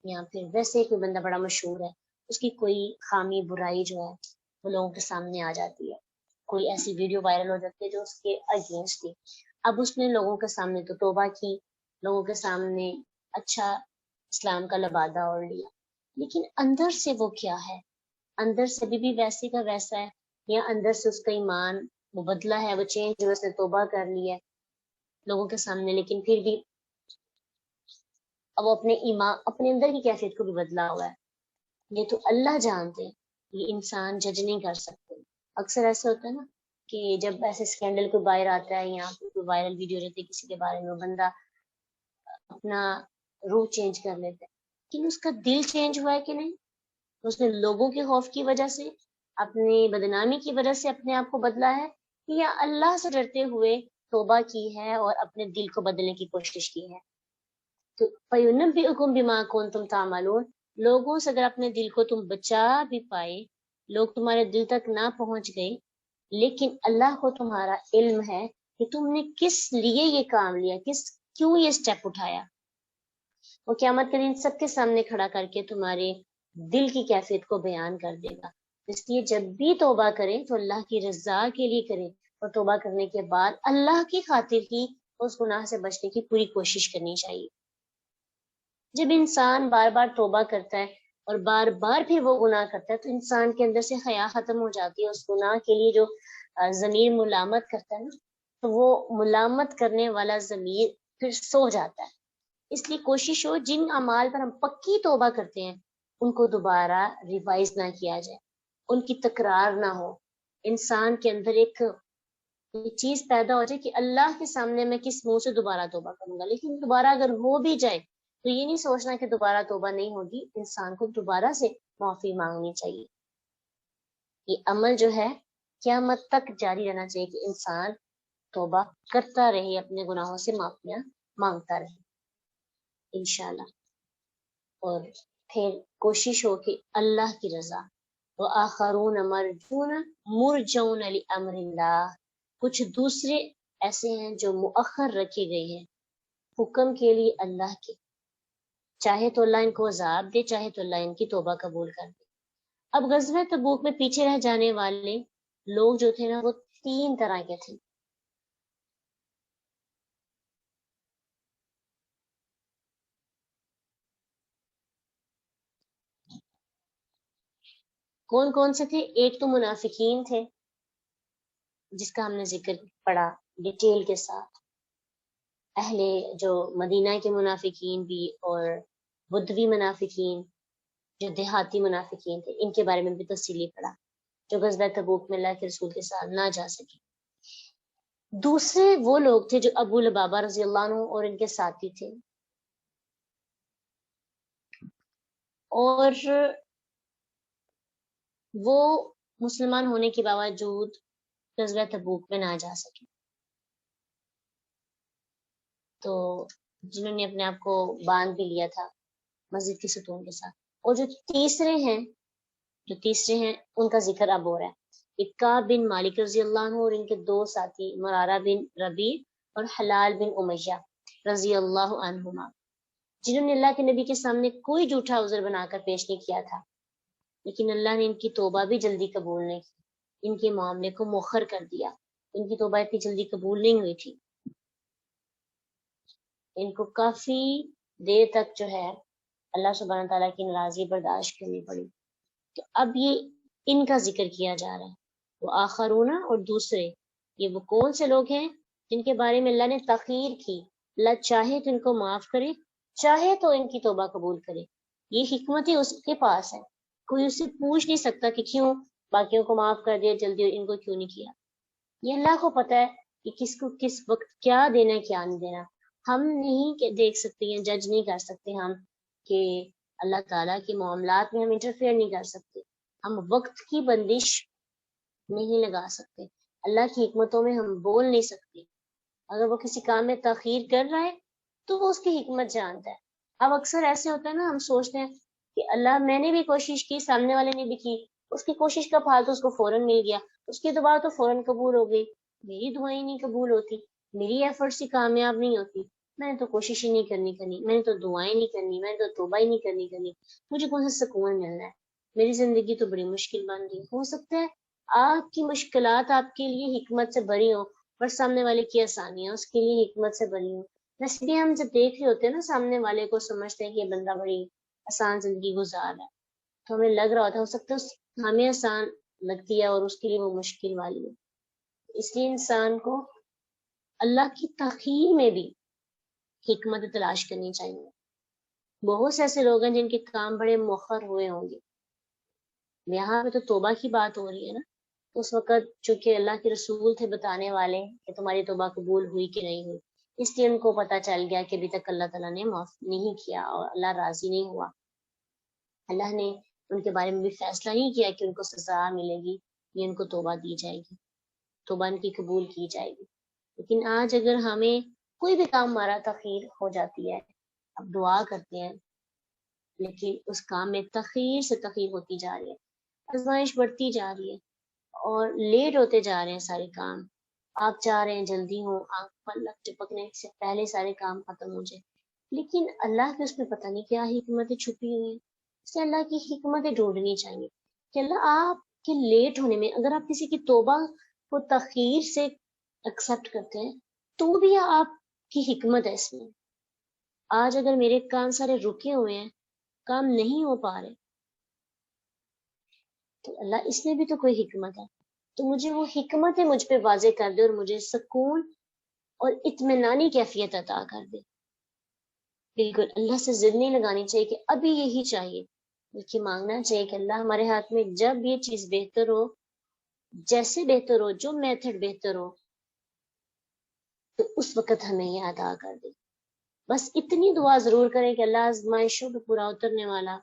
یا پھر ویسے کوئی بندہ بڑا مشہور ہے, اس کی کوئی خامی برائی جو ہے وہ لوگوں کے سامنے آ جاتی ہے, کوئی ایسی ویڈیو وائرل ہو جاتی ہے جو اس کے اگینسٹ تھی. اب اس نے لوگوں کے سامنے تو توبہ کی, لوگوں کے سامنے اچھا اسلام کا لبادہ اوڑھ لیا, لیکن اندر سے وہ کیا ہے, اندر سے بھی ویسے کا ویسا ہے, یا اندر سے اس کا ایمان وہ بدلا ہے, وہ چینج جو اس نے توبہ کر لی ہے لوگوں کے سامنے, لیکن پھر بھی اب وہ اپنے ایمان اپنے اندر کی کیفیت کو بھی بدلا ہوا ہے. یہ تو اللہ جانتے ہیں, یہ انسان جج نہیں کر سکتے. اکثر ایسا ہوتا ہے نا کہ جب ایسے اسکینڈل کو باہر آتا ہے, یا کوئی وائرل ویڈیو رہتی ہے کسی کے بارے میں, وہ بندہ اپنا روح چینج کر لیتا ہے, لیکن اس کا دل چینج ہوا ہے کہ نہیں. اس نے لوگوں کے خوف کی وجہ سے, اپنی بدنامی کی وجہ سے اپنے آپ کو بدلا ہے, یا اللہ سے ڈرتے ہوئے توبہ کی ہے اور اپنے دل کو بدلنے کی کوشش کی ہے. تو فَيُنَبِّئُكُم بِمَا كُنتُمْ تَعْمَلُونَ, لوگوں سے اگر اپنے دل کو تم بچا بھی پائے, لوگ تمہارے دل تک نہ پہنچ گئے, لیکن اللہ کو تمہارا علم ہے کہ تم نے کس لیے یہ کام لیا, کیوں یہ سٹیپ اٹھایا. وہ قیامت کے دن سب کے سامنے کھڑا کر کے تمہارے دل کی کیفیت کو بیان کر دے گا. اس لیے جب بھی توبہ کریں تو اللہ کی رضا کے لیے کریں, اور توبہ کرنے کے بعد اللہ کی خاطر ہی اس گناہ سے بچنے کی پوری کوشش کرنی چاہیے. جب انسان بار بار توبہ کرتا ہے اور بار بار پھر وہ گناہ کرتا ہے, تو انسان کے اندر سے حیا ختم ہو جاتی ہے. اس گناہ کے لیے جو ضمیر ملامت کرتا ہے نا, تو وہ ملامت کرنے والا ضمیر پھر سو جاتا ہے. اس لیے کوشش ہو جن اعمال پر ہم پکی توبہ کرتے ہیں ان کو دوبارہ ریوائز نہ کیا جائے, ان کی تکرار نہ ہو. انسان کے اندر ایک چیز پیدا ہو جائے کہ اللہ کے سامنے میں کس منہ سے دوبارہ توبہ کروں گا, لیکن دوبارہ اگر ہو بھی جائے تو یہ نہیں سوچنا کہ دوبارہ توبہ نہیں ہوگی. انسان کو دوبارہ سے معافی مانگنی چاہیے. یہ عمل جو ہے قیامت تک جاری رہنا چاہیے کہ انسان توبہ کرتا رہے, اپنے گناہوں سے معافیاں مانگتا رہے انشاءاللہ. اور پھر کوشش ہو کہ اللہ کی رضا. وَآخَرُونَ مُرْجَوْنَ لِأَمْرِ اللَّهِ, کچھ دوسرے ایسے ہیں جو مؤخر رکھے گئے ہیں حکم کے لیے اللہ کے, چاہے تو اللہ ان کو عذاب دے, چاہے تو اللہ ان کی توبہ قبول کر دے. اب غزوہ تبوک میں پیچھے رہ جانے والے لوگ جو تھے نا, وہ 3 طرح کے تھے. کون کون سے تھے؟ ایک تو منافقین تھے جس کا ہم نے ذکر پڑھا ڈیٹیل کے ساتھ, اہل جو مدینہ کے منافقین بھی, اور بدوی منافقین جو دیہاتی منافقین تھے, ان کے بارے میں بھی تفصیلی پڑھا, جو غزوہ تبوک میں اللہ کے رسول کے ساتھ نہ جا سکے. دوسرے وہ لوگ تھے جو ابو لبابہ رضی اللہ عنہ اور ان کے ساتھی تھے, اور وہ مسلمان ہونے کے باوجود غزوہ تبوک میں نہ جا سکے. تو جنہوں نے اپنے آپ کو باندھ بھی لیا تھا مسجد کے ستون کے ساتھ. اور جو تیسرے ہیں جو تیسرے ہیں ان کا ذکر اب ہو رہا ہے، کعب بن مالک رضی اللہ عنہ اور ان کے دو ساتھی مرارہ بن ربیع اور حلال بن امیہ رضی اللہ عنہما، جنہوں نے اللہ کے نبی کے سامنے کوئی جھوٹا عذر بنا کر پیش نہیں کیا تھا، لیکن اللہ نے ان کی توبہ بھی جلدی قبول نہیں کی، ان کے معاملے کو مؤخر کر دیا، ان کی توبہ اتنی جلدی قبول نہیں ہوئی تھی، ان کو کافی دیر تک جو ہے اللہ سبحانہ تعالیٰ کی ناراضی برداشت کرنی پڑی۔ تو اب یہ ان کا ذکر کیا جا رہا ہے، وہ آخرون اور دوسرے، یہ وہ کون سے لوگ ہیں جن کے بارے میں اللہ نے تاخیر کی، اللہ چاہے تو ان کو معاف کرے، چاہے تو ان کی توبہ قبول کرے، یہ حکمت ہی اس کے پاس ہے، کوئی اسے پوچھ نہیں سکتا کہ کیوں باقیوں کو معاف کر دیا جلدی اور ان کو کیوں نہیں کیا، یہ اللہ کو پتہ ہے کہ کس کو کس وقت کیا دینا ہے کیا نہیں دینا، ہم نہیں دیکھ سکتے ہیں، جج نہیں کر سکتے ہم کہ اللہ تعالیٰ کے معاملات میں ہم انٹرفیئر نہیں کر سکتے، ہم وقت کی بندش نہیں لگا سکتے، اللہ کی حکمتوں میں ہم بول نہیں سکتے، اگر وہ کسی کام میں تاخیر کر رہا ہے تو وہ اس کی حکمت جانتا ہے۔ اب اکثر ایسے ہوتا ہے نا، ہم سوچتے ہیں کہ اللہ میں نے بھی کوشش کی، سامنے والے نے بھی کی، اس کی کوشش کا پھل تو اس کو فوراً مل گیا، اس کی دعا تو فوراً قبول ہو گئی، میری دعائیں نہیں قبول ہوتی، میری ایفرٹس ہی کامیاب نہیں ہوتی، میں نے تو کوشش ہی نہیں کرنی، میں نے تو دعائیں نہیں کرنی، میں نے تو توبہ ہی نہیں کرنی، مجھے کون سا سکون ملنا ہے، میری زندگی تو بڑی مشکل بن گئی۔ ہو سکتا ہے آپ کی مشکلات آپ کے لیے حکمت سے بھری ہوں، پر سامنے والے کی آسانیاں اس کے لیے حکمت سے بھری ہوں۔ ویسے بھی ہم جب دیکھ رہے ہوتے ہیں نا سامنے والے کو، سمجھتے ہیں کہ یہ بندہ بڑی آسان زندگی گزار رہا ہے، تو ہمیں لگ رہا ہوتا ہے، ہو سکتا ہے ہمیں آسان لگتی ہے اور اس کے لیے وہ مشکل والی ہے۔ اس لیے انسان کو اللہ کی تخیر میں بھی حکمت تلاش کرنی چاہیے۔ بہت سے ایسے لوگ ہیں جن کے کام بڑے مؤخر ہوئے ہوں گے، یہاں پہ تو توبہ کی بات ہو رہی ہے نا، اس وقت چونکہ اللہ کے رسول تھے بتانے والے کہ تمہاری توبہ قبول ہوئی کہ نہیں ہوئی، اس لیے ان کو پتہ چل گیا کہ ابھی تک اللہ تعالیٰ نے معاف نہیں کیا اور اللہ راضی نہیں ہوا، اللہ نے ان کے بارے میں بھی فیصلہ نہیں کیا کہ ان کو سزا ملے گی یا ان کو توبہ دی جائے گی، توبہ ان کی قبول کی جائے گی۔ لیکن آج اگر ہمیں کوئی بھی کام ہمارا تاخیر ہو جاتی ہے، اب دعا کرتے ہیں لیکن اس کام میں تاخیر سے تاخیر ہوتی جا رہی ہے، آزمائش بڑھتی جا رہی ہے اور لیٹ ہوتے جا رہے ہیں سارے کام، آپ چاہ رہے ہیں جلدی ہو، آنکھ پلک ٹپکنے سے پہلے سارے کام ختم ہو جائے، لیکن اللہ کے اس میں پتہ نہیں کیا حکمتیں چھپی ہوئی ہیں، اس سے اللہ کی حکمتیں ڈھونڈنی چاہیے کہ اللہ آپ کے لیٹ ہونے میں، اگر آپ کسی کی توبہ کو تاخیر سے ایکسپٹ کرتے ہیں تو بھی آپ کی حکمت ہے اس میں۔ آج اگر میرے کام سارے رکے ہوئے ہیں، کام نہیں ہو پا رہے، تو اللہ اس میں بھی تو کوئی حکمت ہے، تو مجھے وہ حکمت مجھ پہ واضح کر دے اور مجھے سکون اور اطمینانی کیفیت عطا کر دے۔ بالکل اللہ سے ضد نہیں لگانی چاہیے کہ ابھی یہی چاہیے، بلکہ مانگنا چاہیے کہ اللہ ہمارے ہاتھ میں جب یہ چیز بہتر ہو، جیسے بہتر ہو، جو میتھڈ بہتر ہو، تو اس وقت ہمیں یہ عطا کر دے۔ بس اتنی دعا ضرور کریں کہ اللہ آزمائشوں پہ پورا اترنے والا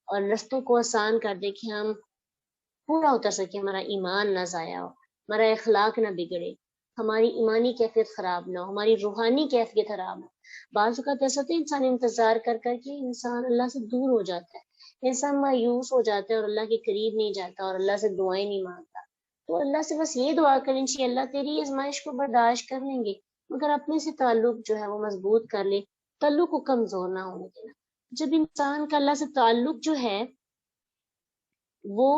اور رستوں کو آسان کر دے کہ ہم پورا اتر سکے، ہمارا ایمان نہ ضائع ہو، ہمارا اخلاق نہ بگڑے، ہماری ایمانی کیفیت خراب نہ ہو، ہماری روحانی کیفیت خراب ہو۔ بعض اوقات ایسا ہوتا ہے انسان انتظار کر کر کے انسان اللہ سے دور ہو جاتا ہے، انسان مایوس ہو جاتا ہے اور اللہ کے قریب نہیں جاتا اور اللہ سے دعائیں نہیں مانگتا، تو اللہ سے بس یہ دعا کرنی چاہیے اللہ تیری آزمائش کو برداشت کر لیں گے، مگر اپنے سے تعلق جو ہے وہ مضبوط کر لے، تعلق کو کمزور نہ ہونے دینا۔ جب انسان کا اللہ سے تعلق جو ہے وہ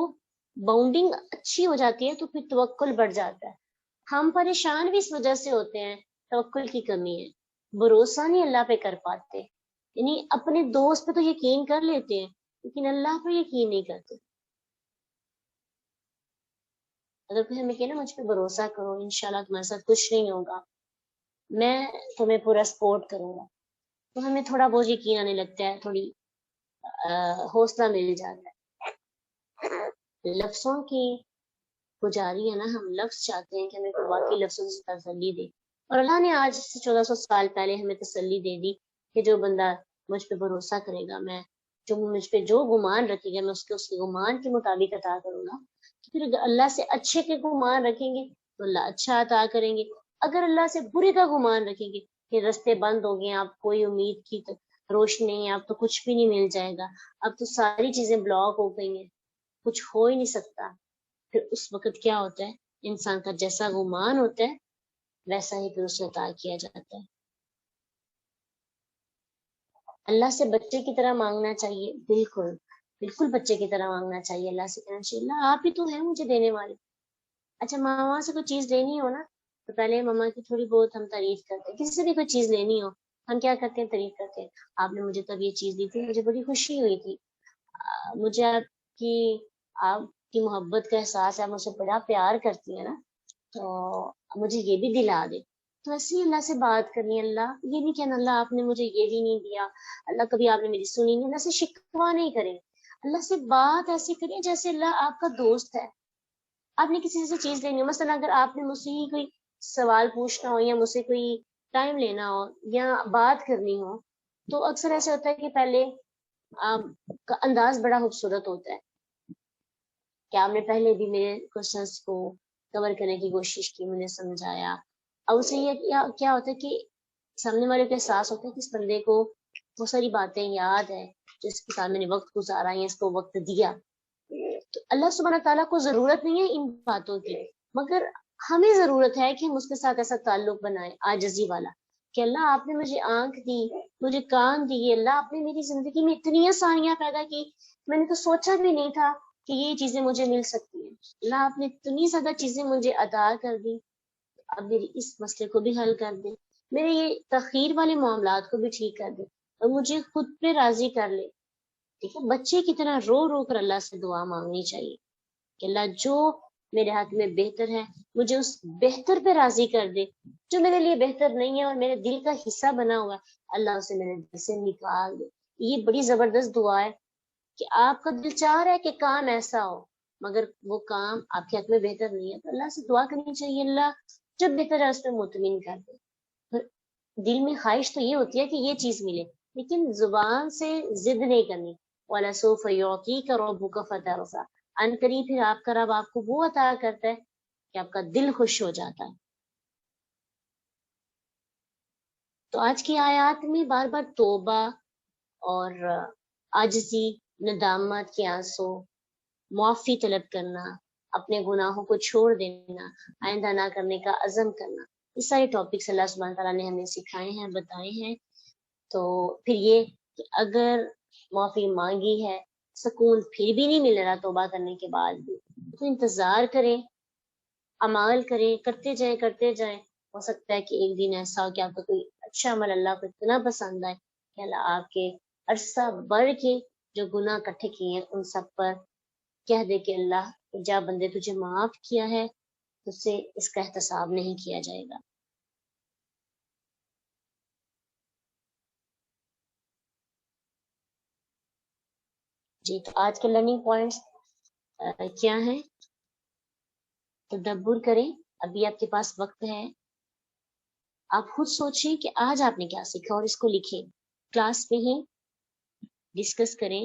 باؤنڈنگ اچھی ہو جاتی ہے تو پھر توکل بڑھ جاتا ہے۔ ہم پریشان بھی اس وجہ سے ہوتے ہیں، توکل کی کمی ہے، بھروسہ نہیں اللہ پہ کر پاتے، یعنی اپنے دوست پہ تو یقین کر لیتے ہیں لیکن اللہ پہ یقین نہیں کرتے۔ اگر کوئی ہمیں کہے نا مجھ پہ بھروسہ کرو، انشاءاللہ تمہارے ساتھ کچھ نہیں ہوگا، میں تمہیں پورا سپورٹ کروں گا، تو ہمیں تھوڑا بہت یقین آنے لگتا ہے، تھوڑی حوصلہ مل جاتا ہے۔ لفظوں کی پجاری ہے نا، ہم لفظ چاہتے ہیں کہ ہمیں کوئی واقعی لفظوں سے تسلی دے، اور اللہ نے آج سے 1400 سال پہلے ہمیں تسلی دے دی کہ جو بندہ مجھ پہ بھروسہ کرے گا، میں جو مجھ پہ جو گمان رکھے گا میں اس کے گمان کے مطابق عطا کروں گا۔ تو پھر اگر اللہ سے اچھے کے گمان رکھیں گے تو اللہ اچھا عطا کریں گے، اگر اللہ سے برے کا گمان رکھیں گے کہ رستے بند ہو گئے، آپ کوئی امید کی روشنی نہیں ہے، اب تو کچھ بھی نہیں مل جائے گا، اب تو ساری چیزیں بلاک ہو گئی ہیں، کچھ ہو ہی نہیں سکتا، پھر اس وقت کیا ہوتا ہے، انسان کا جیسا گمان ہوتا ہے ویسا ہی پھر اسے عطا کیا جاتا ہے۔ اللہ سے بچے کی طرح مانگنا چاہیے، بالکل بالکل بچے کی طرح مانگنا چاہیے، اللہ سے کہنا چاہیے اللہ آپ ہی تو ہیں مجھے دینے والے۔ اچھا ماما سے کوئی چیز لینی ہو نا تو پہلے ماما کی تھوڑی بہت ہم تعریف کرتے ہیں، کسی سے بھی کوئی چیز لینی ہو ہم کیا کرتے ہیں، تعریف کرتے ہیں، آپ نے مجھے تب یہ چیز دی تھی، مجھے بڑی خوشی ہوئی تھی، مجھے آپ کی محبت کا احساس ہے، آپ مجھ سے بڑا پیار کرتی ہیں نا، تو مجھے یہ بھی دلا دے۔ تو ایسے ہی اللہ سے بات کرنی ہے، اللہ یہ نہیں کہنا اللہ آپ نے مجھے یہ بھی نہیں دیا، اللہ کبھی آپ نے میری سنی نہیں، اللہ سے شکوہ نہیں کریں، اللہ سے بات ایسی کریں جیسے اللہ آپ کا دوست ہے۔ آپ نے کسی سے چیز لینی ہو، مثلا اگر آپ نے مجھ سے ہی کوئی سوال پوچھنا ہو یا مجھ سے کوئی ٹائم لینا ہو یا بات کرنی ہو، تو اکثر ایسا ہوتا ہے کہ پہلے آپ کا انداز بڑا خوبصورت ہوتا ہے کہ آپ نے پہلے بھی میرے کوشچنس کو کور کرنے کی کوشش کی، مجھے سمجھایا، اور اسے یہ کیا ہوتا ہے کہ سامنے والے کو احساس ہوتا ہے کہ اس بندے کو وہ ساری باتیں یاد ہے جس کے ساتھ میں نے وقت گزارا یا اس کو وقت دیا۔ تو اللہ سبحانہ تعالیٰ کو ضرورت نہیں ہے ان باتوں کی، مگر ہمیں ضرورت ہے کہ ہم اس کے ساتھ ایسا تعلق بنائیں عاجزی والا کہ اللہ آپ نے مجھے آنکھ دی، مجھے کان دیے، اللہ آپ نے میری زندگی میں اتنی آسانیاں پیدا کی، میں نے تو سوچا بھی نہیں تھا کہ یہ چیزیں مجھے مل سکتی ہیں، اللہ آپ نے اتنی زیادہ چیزیں مجھے عطا کر دی، اب میری اس مسئلے کو بھی حل کر دے، میرے یہ تاخیر والے معاملات کو بھی ٹھیک کر دے اور مجھے خود پہ راضی کر لے۔ ٹھیک ہے، بچے کی طرح رو رو کر اللہ سے دعا مانگنی چاہیے کہ اللہ جو میرے ہاتھ میں بہتر ہے مجھے اس بہتر پہ راضی کر دے، جو میرے لیے بہتر نہیں ہے اور میرے دل کا حصہ بنا ہوا ہے اللہ اسے میرے دل سے نکال دے۔ یہ بڑی زبردست دعا ہے کہ آپ کا دل چاہ رہا ہے کہ کام ایسا ہو مگر وہ کام آپ کے حق میں بہتر نہیں ہے، تو اللہ سے دعا کرنی چاہیے اللہ جب بہتر ہے اس پہ مطمئن کر دے۔ دل میں خواہش تو یہ ہوتی ہے کہ یہ چیز ملے، لیکن زبان سے ضد نہیں کرنی، وَلَسَوْفَ يُعْطِيكَ رَبُّكَ فَتَرْضَىٰ، ان قریب پھر آپ کا رب آپ کو وہ عطا کرتا ہے کہ آپ کا دل خوش ہو جاتا ہے۔ تو آج کی آیات میں بار بار توبہ اور عاجزی، ندامت کے آنسو، معافی طلب کرنا، اپنے گناہوں کو چھوڑ دینا، آئندہ نہ کرنے کا عزم کرنا، یہ سارے ٹاپکس اللہ سبحانہ تعالیٰ نے ہمیں سکھائے ہیں، بتائے ہیں۔ تو پھر یہ کہ اگر معافی مانگی ہے، سکون پھر بھی نہیں مل رہا توبہ کرنے کے بعد بھی، تو انتظار کریں، عمل کریں، کرتے جائیں، ہو سکتا ہے کہ ایک دن ایسا ہو کہ آپ کا کوئی اچھا عمل اللہ کو اتنا پسند آئے کہ اللہ آپ کے عرصہ بڑھ کے جو گناہ اکٹھے کیے ہیں ان سب پر کہہ دے کہ اللہ جا بندے تجھے معاف کیا ہے تجھ سے اس کا احتساب نہیں کیا جائے گا۔ جی تو آج کے لرننگ پوائنٹس کیا ہیں؟ تدبر کریں، ابھی آپ کے پاس وقت ہے، آپ خود سوچیں کہ آج آپ نے کیا سیکھا اور اس کو لکھیں، کلاس میں ہی ڈسکس کریں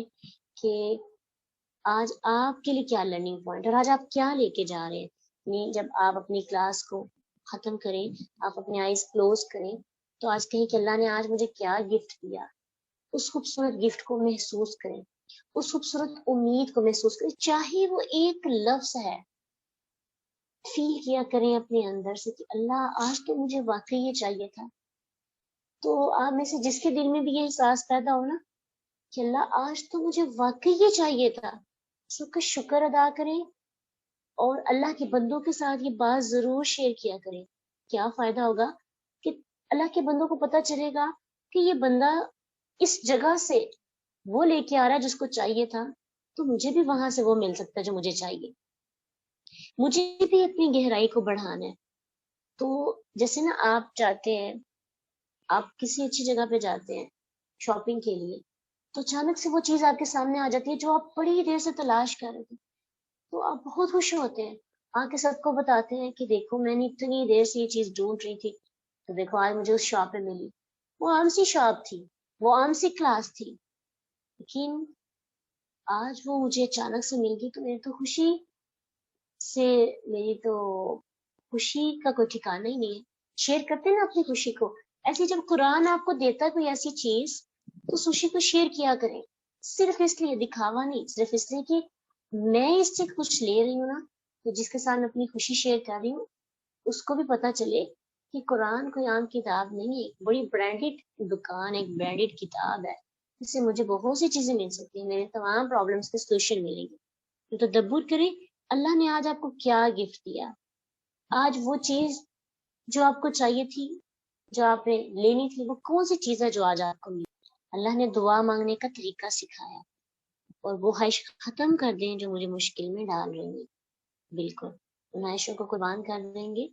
کہ آج آپ کے لیے کیا لرننگ پوائنٹ اور آج آپ کیا لے کے جا رہے ہیں۔ جب آپ اپنی کلاس کو ختم کریں، آپ اپنے آئیز کلوز کریں تو آج کہیں کہ اللہ نے آج مجھے کیا گفٹ دیا، اس خوبصورت گفٹ کو محسوس کریں، اس خوبصورت امید کو محسوس کریں، چاہے وہ ایک لفظ ہے، فیل کیا کریں اپنے اندر سے کہ اللہ آج تو مجھے واقعی یہ چاہیے تھا۔ تو آپ میں سے جس کے دل میں بھی یہ احساس پیدا ہو نا کہ اللہ آج تو مجھے واقعی یہ چاہیے تھا، اس کا شکر ادا کریں اور اللہ کے بندوں کے ساتھ یہ بات ضرور شیئر کیا کریں۔ کیا فائدہ ہوگا کہ اللہ کے بندوں کو پتہ چلے گا کہ یہ بندہ اس جگہ سے وہ لے کے آ رہا ہے جس کو چاہیے تھا، تو مجھے بھی وہاں سے وہ مل سکتا ہے جو مجھے چاہیے، مجھے بھی اپنی گہرائی کو بڑھانا ہے۔ تو جیسے نا آپ چاہتے ہیں، آپ کسی اچھی جگہ پہ جاتے ہیں شاپنگ کے لیے، تو اچانک سے وہ چیز آپ کے سامنے آ جاتی ہے جو آپ بڑی دیر سے تلاش کر رہے تھے، تو آپ بہت خوش ہوتے ہیں، آ کے سب کو بتاتے ہیں کہ دیکھو میں نے اتنی دیر سے یہ چیز ڈھونڈ رہی تھی، تو دیکھو آج مجھے اس شاپ پہ ملی۔ وہ عام سی شاپ تھی، وہ عام سی کلاس تھی، لیکن آج وہ مجھے اچانک سے مل گئی تو میری تو خوشی سے میری تو خوشی کا کوئی ٹھکانا ہی نہیں ہے۔ شیئر کرتے ہیں نا اپنی خوشی کو، ایسے جب قرآن آپ کو دیتا ہے کوئی ایسی چیز تو خوشی کو شیئر کیا کریں، صرف اس لیے دکھاوا نہیں، صرف اس لیے کہ میں اس سے کچھ لے رہی ہوں نا، تو جس کے ساتھ میں اپنی خوشی شیئر کر رہی ہوں اس کو بھی پتہ چلے کہ قرآن کوئی عام کتاب نہیں ہے، ایک بڑی برانڈیڈ دکان، ایک برانڈیڈ کتاب ہے، اس سے مجھے بہت سی چیزیں مل سکتی ہیں، میرے تمام پرابلمس کے سولوشن ملیں گے۔ تو تدبر کریں اللہ نے آج آپ کو کیا گفٹ دیا، آج وہ چیز جو آپ کو چاہیے تھی، جو آپ نے لینی تھی، وہ کون سی چیز ہے جو آج آپ کو ملی۔ اللہ نے دعا مانگنے کا طریقہ سکھایا، اور وہ خواہش ختم کر دیں جو مجھے مشکل میں ڈال رہی ہیں۔ بالکل ان خواہشوں کو قربان کر دیں گے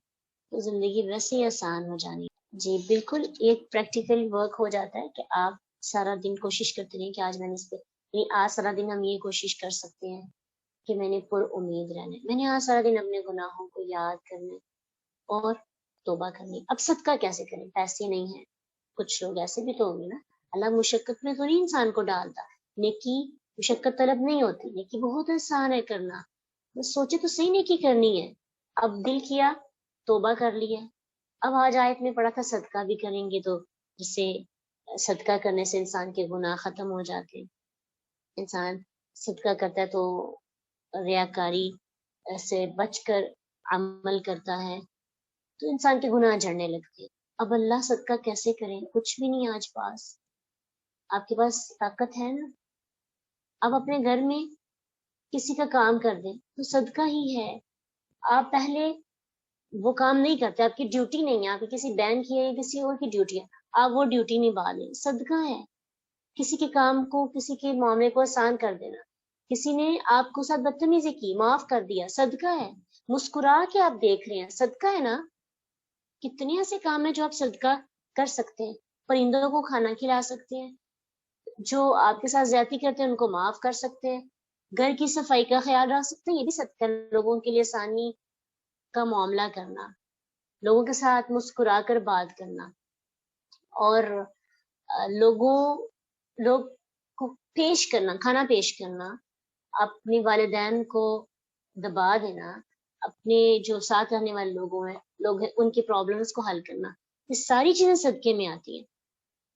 تو زندگی ویسے ہی آسان ہو جانی۔ جی بالکل، ایک پریکٹیکل ورک ہو جاتا ہے کہ آپ سارا دن کوشش کرتے رہیں کہ آج میں نے اس پہ، یعنی آج سارا دن ہم یہ کوشش کر سکتے ہیں کہ میں نے پر امید رہنا ہے، میں نے آج سارا دن اپنے گناہوں کو یاد کرنا ہے اور توبہ کرنی۔ اب صدقہ کیسے کریں؟ پیسے نہیں ہیں، کچھ لوگ ایسے بھی تو ہوں گے نا، اللہ مشقت میں تو نہیں انسان کو ڈالتا، نیکی مشقت طلب نہیں ہوتی، نیکی بہت آسان ہے کرنا، بس سوچے تو صحیح نیکی کرنی ہے۔ اب دل کیا توبہ کر لیا، اب آج آیت میں پڑھا تھا صدقہ بھی کریں گے تو جس سے صدقہ کرنے سے انسان کے گناہ ختم ہو جاتے ہیں، انسان صدقہ کرتا ہے تو ریاکاری سے بچ کر عمل کرتا ہے تو انسان کے گناہ جھڑنے لگتے ہیں۔ اب اللہ صدقہ کیسے کریں؟ کچھ بھی نہیں آج پاس، آپ کے پاس طاقت ہے نا، اب اپنے گھر میں کسی کا کام کر دیں تو صدقہ ہی ہے۔ آپ پہلے وہ کام نہیں کرتے، آپ کی ڈیوٹی نہیں ہے، آپ کی کسی بہن کی ہے یا کسی اور کی ڈیوٹی ہے، آپ وہ ڈیوٹی نبھا لیں، صدقہ ہے۔ کسی کے کام کو، کسی کے معاملے کو آسان کر دینا، کسی نے آپ کو ساتھ بدتمیزی کی، معاف کر دیا، صدقہ ہے۔ مسکرا کے آپ دیکھ رہے ہیں، صدقہ ہے نا۔ کتنے ایسے کام ہیں جو آپ صدقہ کر سکتے ہیں، پرندوں کو کھانا کھلا سکتے ہیں، جو آپ کے ساتھ زیادتی کرتے ہیں ان کو معاف کر سکتے ہیں، گھر کی صفائی کا خیال رکھ سکتے ہیں، یہ بھی صدقہ، لوگوں کے لیے آسانی کا معاملہ کرنا، لوگوں کے ساتھ مسکرا کر بات کرنا، اور لوگ کو پیش کرنا، کھانا پیش کرنا، اپنے والدین کو دبا دینا، اپنے جو ساتھ رہنے والے لوگ ہیں ان کی پرابلمس کو حل کرنا، یہ ساری چیزیں صدقے میں آتی ہیں۔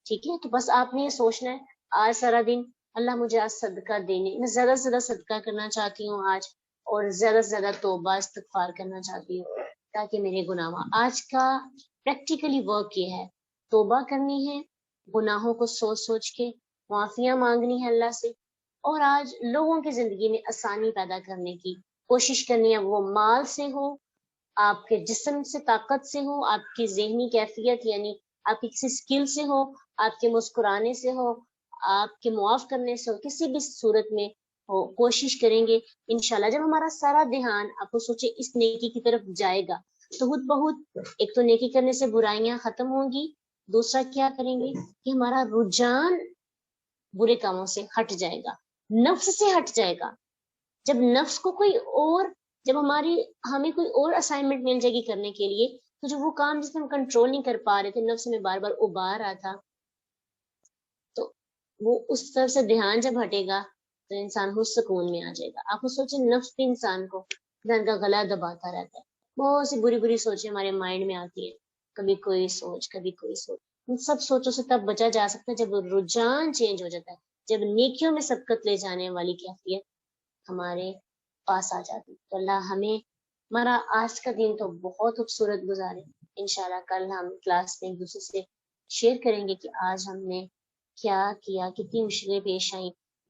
ٹھیک ہے، تو بس آپ نے یہ سوچنا ہے آج سارا دن اللہ مجھے آج صدقہ دینے، میں زیادہ سے زیادہ صدقہ کرنا چاہتی ہوں آج، اور زیادہ سے زیادہ توبہ استغفار کرنا چاہتی ہوں تاکہ میرے گناہ معاف۔ آج کا پریکٹیکلی ورک یہ ہے، توبہ کرنی ہے، گناہوں کو سوچ سوچ کے معافیاں مانگنی ہے اللہ سے، اور آج لوگوں کی زندگی میں آسانی پیدا کرنے کی کوشش کرنی ہے، وہ مال سے ہو، آپ کے جسم سے، طاقت سے ہو، آپ کی ذہنی کیفیت یعنی آپ کی کسی سکل سے ہو، آپ کے مسکرانے سے ہو، آپ کے معاف کرنے سے ہو، کسی بھی صورت میں ہو، کوشش کریں گے انشاءاللہ۔ جب ہمارا سارا دھیان آپ کو سوچے اس نیکی کی طرف جائے گا تو خود بہت ایک تو نیکی کرنے سے برائیاں ختم ہوں گی، دوسرا کیا کریں گے کہ ہمارا رجحان برے کاموں سے ہٹ جائے گا، نفس سے ہٹ جائے گا۔ جب نفس کو کوئی اور، جب ہمیں کوئی اور اسائنمنٹ مل جائے گی کرنے کے لیے، تو جو وہ کام جس میں ہم کنٹرول نہیں کر پا رہے تھے، نفس میں بار بار ابھار رہا تھا، تو وہ اس طرف سے دھیان جب ہٹے گا تو انسان خود سکون میں آ جائے گا۔ آپ کو سوچیں نفس بھی انسان کا گلا دباتا رہتا ہے، بہت سی بری بری سوچیں ہمارے مائنڈ میں آتی ہیں، کبھی کوئی سوچ کبھی کوئی سوچ، ان سب سوچوں سے تب بچا جا سکتا ہے جب رجحان چینج ہو جاتا ہے، جب نیکیوں میں سبقت لے جانے والی کیفیت ہمارے پاس آ جاتی۔ تو اللہ ہمیں، ہمارا آج کا دن تو بہت خوبصورت گزارے، انشاءاللہ کل ہم کلاس میں ایک دوسرے سے شیئر کریں گے کہ آج ہم نے کیا کیا، کتنی مشکلیں پیش آئیں،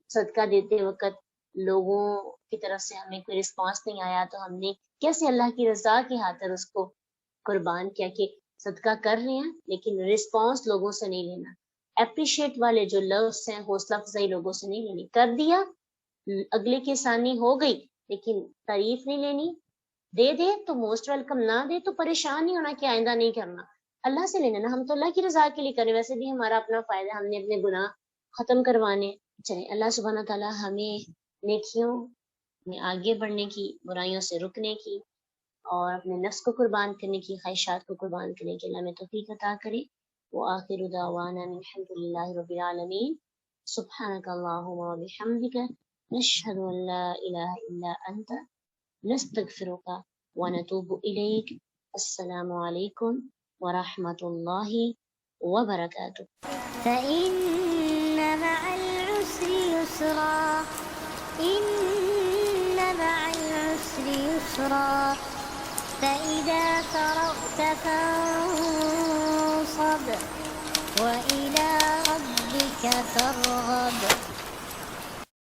صدقہ دیتے وقت لوگوں کی طرف سے ہمیں کوئی رسپانس نہیں آیا تو ہم نے کیسے اللہ کی رضا کی خاطر اس کو قربان کیا، کہ صدقہ کر رہے ہیں لیکن رسپانس لوگوں سے نہیں لینا، اپریشیٹ والے جو لفظ ہیں، حوصلہ افزائی لوگوں سے نہیں لینی، کر دیا اگلے کی آسانی ہو گئی لیکن تعریف نہیں لینی، دے دے تو موسٹ ویلکم، نہ دے تو پریشان نہیں ہونا کہ آئندہ نہیں کرنا، اللہ سے لینا نا، ہم تو اللہ کی رضا کے لیے کریں، ویسے بھی ہمارا اپنا فائدہ، ہم نے اپنے گناہ ختم کروانے۔ چلیں اللہ سبحانہ تعالیٰ ہمیں نیکیوں میں آگے بڑھنے کی، برائیوں سے رکنے کی، اور اپنے نفس کو قربان کرنے کی، خواہشات کو قربان کرنے کی اللہ میں توفیق عطا کرے۔ وآخر دعوانا الحمد للہ رب العالمین، سبحانک اللہم وبحمدک، نشہد ان لا الہ الا انت، نستغفرک ونتوب الیک۔ السلام علیکم ورحمۃ اللہ وبرکاتہ۔ فإن مع العسر يسرا، إن يسرا فإذا فرغت فانصب وإلى ربك فارغب